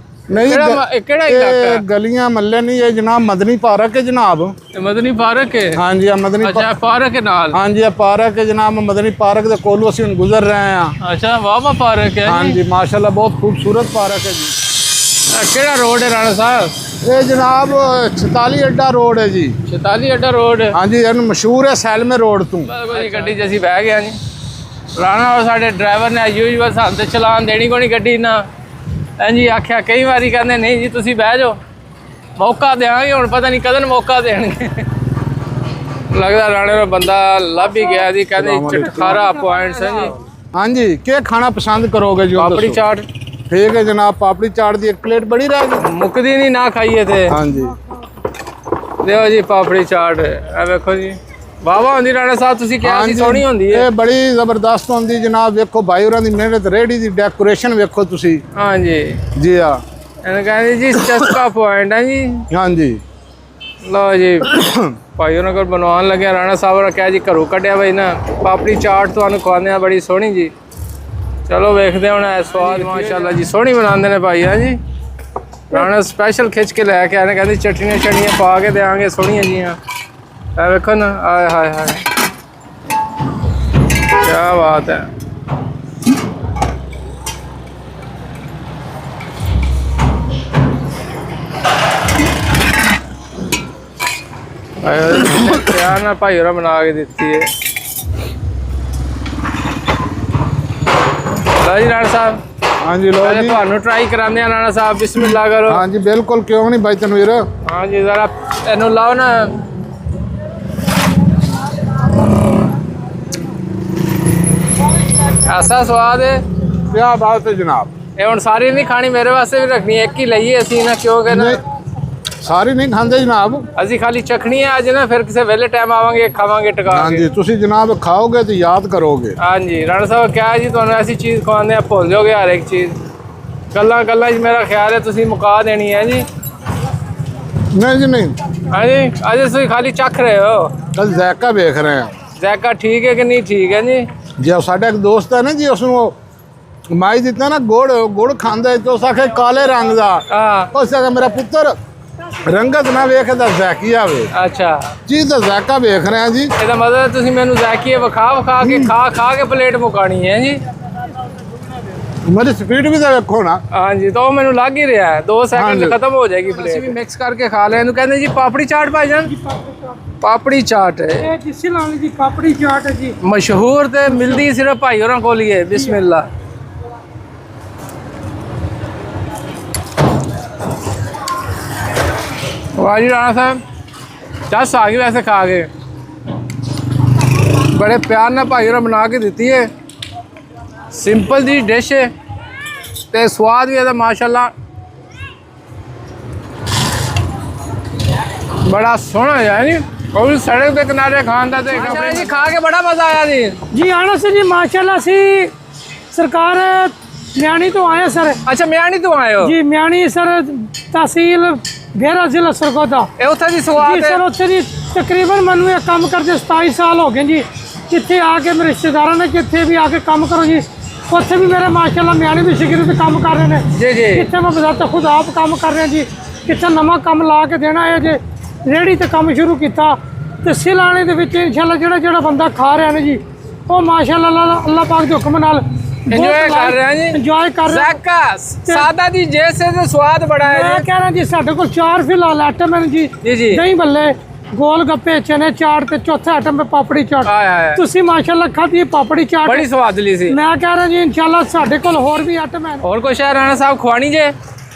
ਨਹੀਂ ਕਿਹੜਾ ਇਲਾਕਾ ਇਹ ਗਲੀਆਂ ਮੱਲੇ ਨਹੀਂ ਇਹ ਜਨਾਬ ਮਦਨੀ ਪਾਰਕ ਹੈ ਜਨਾਬ ਇਹ ਮਦਨੀ ਪਾਰਕ ਹੈ ਹਾਂਜੀ ਆ ਮਦਨੀ ਅੱਛਾ ਪਾਰਕ ਹੈ ਨਾਲ ਹਾਂਜੀ ਆ ਪਾਰਕ ਹੈ ਜਨਾਬ ਮਦਨੀ ਪਾਰਕ ਦੇ ਕੋਲੋਂ ਅਸੀਂ ਹੁਣ ਗੁਜ਼ਰ ਰਹੇ ਹਾਂ ਅੱਛਾ ਵਾਹ ਪਾਰਕ ਹੈ ਹਾਂਜੀ ਮਾਸ਼ਾਅੱਲਾ ਬਹੁਤ ਖੂਬਸੂਰਤ ਪਾਰਕ ਹੈ ਜੀ ਇਹ ਕਿਹੜਾ ਰੋਡ ਹੈ ਰਾਣਾ ਸਾਹਿਬ ਇਹ ਜਨਾਬ 46 ਅੱਡਾ ਰੋਡ ਹੈ ਜੀ 46 ਅੱਡਾ ਰੋਡ ਹਾਂਜੀ ਇਹਨੂੰ ਮਸ਼ਹੂਰ ਹੈ ਸੈਲਮੇ ਰੋਡ ਤੋਂ ਬਿਲਕੁਲ ਜੀ ਗੱਡੀ 'ਚ ਅਸੀਂ ਬਹਿ ਗਏ ਜੀ ਰਾਣਾ ਔਰ ਸਾਡੇ ਡਰਾਈਵਰ ਨੇ ਯੂਜੂਅਲ ਸਾਨੂੰ ਤੇ ਚਲਾਨ ਦੇਣੀ ਕੋਈ ਨਹੀਂ ਗੱਡੀ ਨਾ ਹਾਂਜੀ ਆਖਿਆ ਕਈ ਵਾਰੀ ਕਹਿੰਦੇ ਨਹੀਂ ਜੀ ਤੁਸੀਂ ਬਹਿ ਜਾਓ ਮੌਕਾ ਦੇਵਾਂਗੇ ਹੁਣ ਪਤਾ ਨਹੀਂ ਕਦੋਂ ਮੌਕਾ ਦੇਣਗੇ ਲੱਗਦਾ ਰਾਣੇ ਦਾ ਬੰਦਾ ਲੱਭ ਹੀ ਗਿਆ ਜੀ ਕਹਿੰਦੇ ਚਟਖਾਰਾ ਪੁਆਇੰਟਸ ਹੈ ਜੀ ਹਾਂਜੀ ਕੀ ਖਾਣਾ ਪਸੰਦ ਕਰੋਗੇ ਜੀ ਉਹ ਪਾਪੜੀ ਦੱਸੋ। ਚਾਟ ਠੀਕ ਹੈ ਜਨਾਬ ਪਾਪੜੀ ਚਾਟ ਦੀ ਇੱਕ ਪਲੇਟ ਬੜੀ ਰਹਿ ਗਈ ਮੁੱਕਦੀ ਨਹੀਂ ਨਾ ਖਾਈਏ ਤੇ ਹਾਂਜੀ ਦਿਓ ਜੀ ਪਾਪੜੀ ਚਾਟ ਇਹ ਵੇਖੋ ਜੀ ਵਾਹ ਵਾਹ ਹੁੰਦੀ ਰਾਣਾ ਸਾਹਿਬ ਤੁਸੀਂ ਕਿਹਾ ਸੀ ਸੋਹਣੀ ਹੁੰਦੀ ਹੈ ਇਹ ਬੜੀ ਜ਼ਬਰਦਸਤ ਹੁੰਦੀ ਜਨਾਬ ਵੇਖੋ ਭਾਈ ਹੋਰਾਂ ਦੀ ਮਿਹਨਤ ਰੇੜੀ ਦੀ ਡੈਕੋਰੇਸ਼ਨ ਵੇਖੋ ਤੁਸੀਂ ਹਾਂਜੀ ਜੀ ਆ ਇਹਨੂੰ ਕਹਿੰਦੇ ਜੀ ਚਸਕਾ ਪੁਆਇੰਟ ਹੈ ਜੀ ਹਾਂਜੀ ਲਓ ਜੀ ਭਾਈ ਉਹਨਾਂ ਕੋਲ ਬਣਵਾਉਣ ਲੱਗਿਆ ਰਾਣਾ ਸਾਹਿਬ ਨੇ ਕਿਹਾ ਜੀ ਘਰੋਂ ਕੱਢਿਆ ਬਈ ਨਾ ਪਾਪੜੀ ਚਾਟ ਤੁਹਾਨੂੰ ਖਵਾਉਂਦੇ ਆ ਬੜੀ ਸੋਹਣੀ ਜੀ ਚਲੋ ਵੇਖਦੇ ਹੁਣ ਇਹ ਸਵਾਦ ਮਾਸ਼ਾਅੱਲਾ ਜੀ ਸੋਹਣੀ ਬਣਾਉਂਦੇ ਨੇ ਭਾਈ ਹਾਂ ਜੀ ਰਾਣਾ ਸਪੈਸ਼ਲ ਖਿੱਚ ਕੇ ਲੈ ਕੇ ਆਏ ਨੇ ਕਹਿੰਦੇ ਚਟਨੀਆਂ ਚਟਨੀਆਂ ਪਾ ਕੇ ਦੇਵਾਂਗੇ ਸੋਹਣੀਆਂ ਜੀਆਂ ਇਹ ਵੇਖੋ ਨਾ ਆਏ ਹਾਏ ਹਾਏ ਕੀ ਬਾਤ ਹੈ ਪਿਆਰ ਨਾਲ ਭਾਈ ਹੋਰਾਂ ਬਣਾ ਕੇ ਦਿੱਤੀ ਹੈ ਲਓ ਜੀ ਰਾਣਾ ਸਾਹਿਬ ਹਾਂਜੀ ਲੋ ਜੀ ਤੁਹਾਨੂੰ ਟਰਾਈ ਕਰਾਉਂਦੇ ਆ ਰਾਣਾ ਸਾਹਿਬ ਬਿਸਮਿਲ੍ਲਾ ਕਰੋ ਹਾਂਜੀ ਬਿਲਕੁਲ ਕਿਉਂ ਨਹੀਂ ਭਾਈ ਤਨਵੀਰ ਹਾਂਜੀ ਜ਼ਰਾ ਇਹਨੂੰ ਲਾਓ ਨਾ ਐਸਾ ਸਵਾਦ ਹੈ ਕੀ ਬਾਤ ਹੈ ਜਨਾਬ ਇਹ ਹੁਣ ਸਾਰੀ ਨਹੀਂ ਖਾਣੀ ਮੇਰੇ ਵਾਸਤੇ ਵੀ ਰੱਖਣੀ ਹੈ ਇੱਕ ਹੀ ਲਈਏ ਅਸੀਂ ਨਾ ਕਿਉਂਕਿ ਨਾ ਸਾਰੀ ਨਹੀਂ ਖਾਂਦੇ ਜਨਾਬ ਅਸੀਂ ਖਾਲੀ ਚਖਣੀ ਹੈ ਅੱਜ ਨਾ ਫਿਰ ਕਿਸੇ ਵੇਲੇ ਟਾਈਮ ਆਵਾਂਗੇ ਖਾਵਾਂਗੇ ਟਕਾ ਕੇ ਹਾਂਜੀ ਤੁਸੀਂ ਜਨਾਬ ਖਾਓਗੇ ਤੇ ਯਾਦ ਕਰੋਗੇ ਹਾਂਜੀ ਰਾਣਾ ਸਾਹਿਬ ਕਿਹਾ ਜੀ ਤੁਹਾਨੂੰ ਐਸੀ ਚੀਜ਼ ਖਵਾਉਂਦੇ ਆ ਭੁੱਲ ਜਾਓਗੇ ਹਰ ਇੱਕ ਚੀਜ਼ ਗੱਲਾਂ 'ਚ ਮੇਰਾ ਖਿਆਲ ਹੈ ਤੁਸੀਂ ਮੁਕਾ ਦੇਣੀ ਹੈ ਜੀ ਨਹੀਂ ਜੀ ਨਹੀਂ ਹਾਂਜੀ ਅੱਜ ਤੁਸੀਂ ਖਾਲੀ ਚੱਖ ਰਹੇ ਹੋ ਕੱਲ ਜ਼ਾਇਕਾ ਵੇਖ ਰਹੇ ਹਾਂ ਜ਼ਾਇਕਾ ਠੀਕ ਹੈ ਕਿ ਨਹੀਂ ਠੀਕ ਹੈ ਜੀ ਜੇ ਸਾਡਾ ਇੱਕ ਦੋਸਤ ਹੈ ਨਾ ਜੀ ਉਸ ਨੂੰ ਮਾਈ ਦਿੱਤਾ ਨਾ ਗੁੜ ਖਾਂਦਾ ਤੇ ਉਸ ਆਖੇ ਕਾਲੇ ਰੰਗ ਦਾ ਹਾਂ ਉਸ ਆਖੇ ਮੇਰਾ ਪੁੱਤਰ ਰੰਗਤ ਨਾ ਵੇਖਦਾ ਜ਼ਾਇਕੀਆ ਵੇ ਅੱਛਾ ਚੀਜ਼ ਦਾ ਜ਼ਾਇਕਾ ਵੇਖ ਰਹੇ ਹਾਂ ਜੀ ਇਹਦਾ ਮਤਲਬ ਤੁਸੀਂ ਮੈਨੂੰ ਜ਼ਾਇਕੀਏ ਵਿਖਾ ਕੇ ਖਾ ਕੇ ਪਲੇਟ ਮੁਕਾਣੀ ਹੈ ਜੀ ਮੇਰੀ ਸਪੀਡ ਵੀ ਤਾਂ ਵੇਖੋ ਨਾ ਹਾਂਜੀ ਤਾਂ ਉਹ ਮੈਨੂੰ ਲੱਗ ਹੀ ਰਿਹਾ ਹੈ 2 ਸੈਕਿੰਡ 'ਚ ਖਤਮ ਹੋ ਜਾਏਗੀ ਪਲੇਟ ਅਸੀਂ ਵੀ ਮਿਕਸ ਕਰਕੇ ਖਾ ਲਿਆ ਇਹਨੂੰ ਕਹਿੰਦੇ ਜੀ ਪਾਪੜੀ ਚਾਟ ਭਾਈਜਾਨ ਪਾਪੜੀ ਚਾਟ ਹੈ ਇਹ ਜਿਸੇ ਲਾਣੀ ਦੀ ਪਾਪੜੀ ਚਾਟ ਹੈ ਜੀ ਮਸ਼ਹੂਰ ਤੇ ਮਿਲਦੀ ਸਿਰਫ ਭਾਈ ਹੋਰਾਂ ਕੋਲ ਹੀ ਹੈ ਬਿਸਮਿਲ੍ਲਾ ਵਾਹ ਜੀ ਰਾਣਾ ਸਾਹਿਬ ਚੱਸ ਆ ਗਈ ਵੈਸੇ ਖਾ ਕੇ ਬੜੇ ਪਿਆਰ ਨਾਲ ਭਾਈ ਹੋਰਾਂ ਬਣਾ ਕੇ ਦਿੱਤੀ ਹੈ ਸਿੰਪਲ ਜੀ ਡਿਸ਼ ਹੈ ਤੇ ਸਵਾਦ ਵੀ ਇਹਦਾ ਮਾਸ਼ਾਅੱਲਾ ਬੜਾ ਸੋਹਣਾ ਹੈ ਜੀ ਉਹ ਵੀ ਸੜਕ ਦੇ ਕਿਨਾਰੇ ਖਾਣ ਦਾ ਤੇ ਜੀ ਖਾ ਕੇ ਬੜਾ ਮਜ਼ਾ ਆਇਆ ਜੀ ਜੀ ਆਣਾ ਸੀ ਜੀ ਮਾਸ਼ਾਅੱਲਾ ਸੀ ਸਰਕਾਰ ਮਿਆਣੀ ਤੋਂ ਆਏ ਸਰ ਅੱਛਾ ਮਿਆਣੀ ਤੋਂ ਆਏ ਹੋ ਜੀ ਮਿਆਣੀ ਸਰ ਤਹਿਸੀਲ ਬੇਰਾ ਜ਼ਿਲ੍ਹਾ ਸਰਗੋਦਾ ਇਹ ਉੱਥੇ ਦੀ ਜੀ ਸਵਾਦ ਸਰ ਉੱਥੇ ਜੀ ਤਕਰੀਬਨ ਮੈਨੂੰ ਇਹ ਕੰਮ ਕਰਦੇ 27 ਸਾਲ ਹੋ ਗਏ ਜੀ ਜਿੱਥੇ ਆ ਕੇ ਮੇਰੇ ਰਿਸ਼ਤੇਦਾਰਾਂ ਨੇ ਜਿੱਥੇ ਵੀ ਆ ਕੇ ਕੰਮ ਕਰੋ ਜੀ ਉੱਥੇ ਵੀ ਮੇਰੇ ਮਾਸ਼ਾਅੱਲਾ ਮਿਆਣੀ ਵੀ ਸਿਗਰੀ ਤੇ ਕੰਮ ਕਰ ਰਹੇ ਨੇ ਜੀ ਜੀ ਕਿੱਥੇ ਮੈਂ ਬਜ਼ਾਰ ਖੁਦ ਆਪ ਕੰਮ ਕਰ ਰਿਹਾ ਜੀ ਕਿੱਥੇ ਨਵਾਂ ਕੰਮ ਲਾ ਕੇ ਦੇਣਾ ਹੈ ਜੇ ਰੇਹੜੀ ਤੇ ਕੰਮ ਸ਼ੁਰੂ ਕੀਤਾ ਤੇ ਸਿਲਾਣੇ ਦੇ ਵਿੱਚ ਇਨਸ਼ਾਅੱਲਾ ਜਿਹੜਾ ਬੰਦਾ ਖਾ ਰਿਹਾ ਨੇ ਜੀ ਉਹ ਮਾਸ਼ਾਅੱਲਾ ਅੱਲਾਹ ਪਾਕ ਦੇ ਹੁਕਮ ਨਾਲ ਇੰਜੋਏ ਕਰ ਰਿਹਾ ਜੀ ਇੰਜੋਏ ਕਰ ਰਿਹਾ ਜ਼ਾਕਾ ਸਾਦਾ ਦੀ ਜੈਸੇ ਤੇ ਸਵਾਦ ਬੜਾ ਹੈ ਮੈਂ ਕਹਿ ਰਿਹਾ ਜੀ ਸਾਡੇ ਕੋਲ 4 ਫਿਲਹਾਲ ਆਈਟਮ ਹਨ ਜੀ ਜੀ ਜੀ ਦਹੀਂ ਭੱਲੇ ਗੋਲ ਗੱਪੇ ਚਨੇ ਚਾਟ ਤੇ ਚੌਥਾ ਆਈਟਮ ਹੈ ਪਾਪੜੀ ਚਾਟ ਆਇਆ ਤੁਸੀਂ ਮਾਸ਼ਾਅੱਲਾ ਖਾਧੀ ਪਾਪੜੀ ਚਾਟ ਬੜੀ ਸਵਾਦਲੀ ਸੀ ਮੈਂ ਕਹਿ ਰਿਹਾ ਜੀ ਇਨਸ਼ਾਅੱਲਾ ਸਾਡੇ ਕੋਲ ਹੋਰ ਵੀ ਆਈਟਮ ਹੈ ਹੋਰ ਕੁਛ ਹੈ ਰਾਣਾ ਸਾਹਿਬ ਖਵਾਣੀ ਜੇ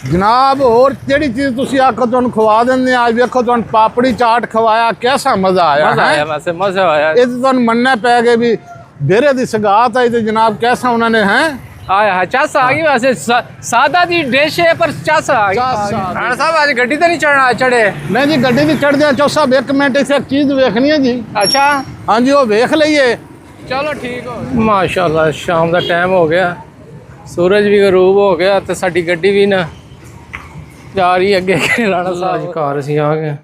ਜਨਾਬ ਹੋਰ ਜਿਹੜੀ ਚੀਜ਼ ਤੁਸੀਂ ਆਖੋ ਤੁਹਾਨੂੰ ਖਵਾ ਦਿੰਦੇ ਆ ਅੱਜ ਵੇਖੋ ਤੁਹਾਨੂੰ ਪਾਪੜੀ ਚਾਟ ਖਵਾਇਆ ਕਿਹਦਾ ਮਜ਼ਾ ਆਇਆ ਮਜ਼ਾ ਆਇਆ ਵੈਸੇ ਮਜ਼ਾ ਆਇਆ ਇਹ ਤਾਂ ਤੁਹਾਨੂੰ ਮੰਨਣਾ ਪੈ ਗਿਆ ਵੀ ਬੇਰੇ ਦੀ ਸਗਾਤ ਆਈ ਤੇ ਜਨਾਬ ਕਿਹਦਾ ਉਹਨਾਂ ਨੇ ਹੈ ਆਇਆ ਚੱਸ ਆ ਗਈ ਵੈਸੇ ਸਾਦਾ ਦੀ ਡਿਸ਼ ਹੈ ਪਰ ਚੱਸ ਆ ਗਈ ਰਾਣਾ ਸਾਹਿਬ ਅੱਜ ਗੱਡੀ ਤੇ ਨਹੀਂ ਚੜੇ ਨਹੀਂ ਜੀ ਗੱਡੀ ਦੀ ਚੜ੍ਹਦੇ ਆ ਚੌਸਾ 1 ਮਿੰਟ ਇੱਥੇ ਇੱਕ ਚੀਜ਼ ਵੇਖਣੀ ਹੈ ਜੀ ਅੱਛਾ ਹਾਂਜੀ ਉਹ ਵੇਖ ਲਈਏ ਚਲੋ ਠੀਕ ਹੋ ਗਿਆ ਮਾਸ਼ਾਅੱਲਾ ਸ਼ਾਮ ਦਾ ਟਾਈਮ ਹੋ ਗਿਆ ਸੂਰਜ ਵੀ ਗਰੂਬ ਹੋ ਗਿਆ ਤੇ ਸਾਡੀ ਗੱਡੀ ਵੀ ਨਾ ਜਾ ਰਹੀ ਅੱਗੇ ਰਾਣਾ ਸਾਹਿਬ ਘਰ ਅਸੀਂ ਆ ਗਏ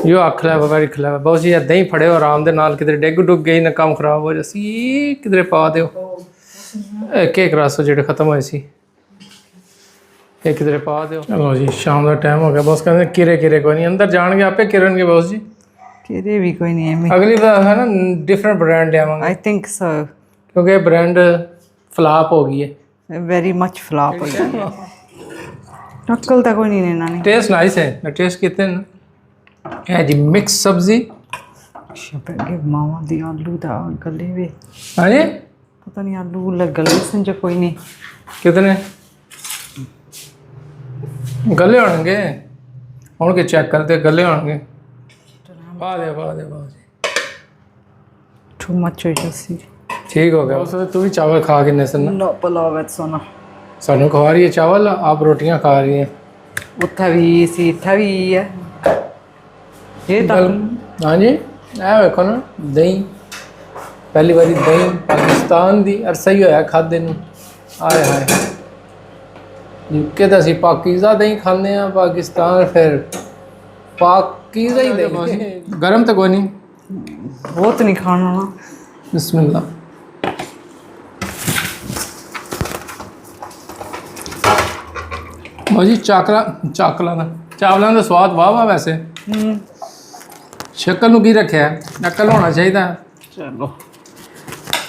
ਜੋ ਅੱਖ ਲੈ ਬਗਾੜੀ ਖਲਾ ਬਹੁਤ ਜੀ ਏਦਾਂ ਹੀ ਫੜਿਓ ਆਰਾਮ ਦੇ ਨਾਲ ਕਿਤੇ ਡਿੱਗ ਡੁੱਗ ਗਈ ਨਾ ਕੰਮ ਖਰਾਬ ਹੋ ਜਾਸੀ ਕਿਧਰੇ ਪਾ ਦਿਓ ਕੇਕ ਰਸ ਜਿਹੜੇ ਖਤਮ ਹੋਏ ਸੀ ਇਹ ਕਿਧਰੇ ਪਾ ਦਿਓ ਚਲੋ ਜੀ ਸ਼ਾਮ ਦਾ ਟਾਈਮ ਹੋ ਗਿਆ ਬਸ ਕਹਿੰਦੇ ਕਿਰੇ ਕੋਈ ਨਹੀਂ ਅੰਦਰ ਜਾਣਗੇ ਆਪੇ ਕਿਰਨਗੇ ਬਸ ਜੀ ਕਿਹਦੇ ਵੀ ਕੋਈ ਨਹੀਂ ਐਵੇਂ ਅਗਲੀ ਵਾਰ ਹੈ ਨਾ ਡਿਫਰੈਂਟ ਬ੍ਰਾਂਡ ਲਿਆਵਾਂਗੇ ਆਈ ਥਿੰਕ ਸੋ ਕਿਉਂਕਿ ਬ੍ਰਾਂਡ ਫਲਾਪ ਹੋ ਗਈ ਹੈ ਵੈਰੀ ਮੱਚ ਫਲਾਪ ਹੋ ਗਿਆ ਟੱਕਲ ਤਾਂ ਕੋਈ ਨਹੀਂ ਇਹਨਾਂ ਨੇ टेस्ट नाइस है मैं टेस्ट कितने है जी मिक्स सब्जी ਸ਼ਪੇ ਮਾਵਾ ਦੀ ਆਲੂ ਦਾ ਗਲੇ ਵੇ हाँ जी ਪਤਾ ਨਹੀਂ ਆਲੂ ਗਲੇ ਸੰਜ ਕੋਈ ਨਹੀਂ कितने गले होंगे ਹੁਣ ਕੇ ਚੈੱਕ ਕਰਦੇ ਗਲੇ ਹੋਣਗੇ ਪਾ ਦੇ ਟੂ ਮੱਚ ਹੋ ਜਸੀ ठीक हो गया बस तू भी चावल खा के नसन ਨੋ ਪਲਾਵਤ ਸੋਨਾ ਸਾਨੂੰ ਖਵਾ ਰਹੀ है चावल आप रोटियां खा रही हैं ਉੱਥਾ ਵੀ ਸੀ ਇੱਥਾ ਵੀ ਹੈ ਇਹ ਤਾਂ हाँ जी ਇਹ ਵੇਖੋ ਨਾ ਦਹੀਂ ਪਹਿਲੀ ਵਾਰੀ ਦਹੀਂ ਪਾਕਿਸਤਾਨ ਦੀ ਅਰ ਸਹੀ ਹੋਇਆ ਖਾਦੇ ਨੂੰ ਆਏ ਹਾਏ ਯੂਕੇ ਤਾਂ ਅਸੀਂ ਪਾਕਿਸਤਾਨ ਦਹੀਂ ਖਾਂਦੇ ਆ ਪਾਕਿਸਤਾਨ ਫਿਰ ਪਾਕਿਸਤਾਨ ਹੀ ਦਹੀਂ ਗਰਮ ਤਾਂ ਕੋਈ ਨਹੀਂ ਬਹੁਤ ਨਹੀਂ ਖਾਣਾ ਨਾ ਬਿਸਮਿਲ੍ਲਾ ਭਾਜੀ ਚਾਵਲਾਂ ਦਾ ਸਵਾਦ ਵਾਹ ਵੈਸੇ ਸ਼ਕਲ ਨੂੰ ਕੀ ਰੱਖਿਆ ਨਕਲ ਹੋਣਾ ਚਾਹੀਦਾ ਚਲੋ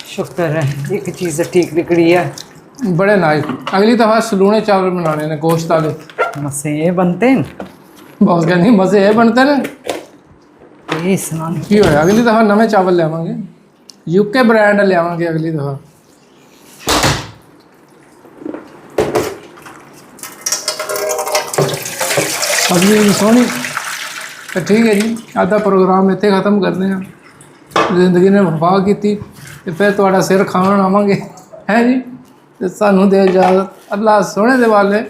ਸ਼ੁਕਰ ਹੈ ਇੱਕ ਚੀਜ਼ ਠੀਕ ਨਿਕਲੀ ਹੈ बड़े नाइस अगली दफ़ा सलूने चावल बनाने ने गोश्त वाले मसे बनते हैं बहुत कहनी मज़े है बनते ने ये सुनान की होया अगली दफ़ा नवे चावल लियावांगे यूके ब्रांड लियावांगे अगली दफ़ा सब्जी भी सोहनी तो ठीक है जी आधा प्रोग्राम इत्थे ख़त्म करते हैं जिंदगी ने वफा की ते फिर तुहाडा सिर खाण आवांगे है जी ਤੇ ਸਾਨੂੰ ਦੇ ਇਜਾਜ਼ਤ ਅੱਲਾਹ ਸੋਹਣੇ ਦੇ ਵਾਲੇ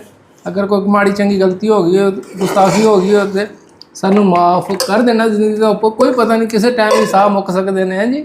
ਅਗਰ ਕੋਈ ਮਾੜੀ ਚੰਗੀ ਗਲਤੀ ਹੋ ਗਈ ਗੁਸਤਾਖੀ ਹੋ ਗਈ ਤੇ ਸਾਨੂੰ ਮਾਫ ਕਰ ਦੇਣਾ ਜ਼ਿੰਦਗੀ ਦਾ ਕੋਈ ਪਤਾ ਨਹੀਂ ਕਿਸੇ ਟਾਈਮ ਹੀ ਸਾਹ ਮੁੱਕ ਸਕਦੇ ਨੇ ਹੈ ਜੀ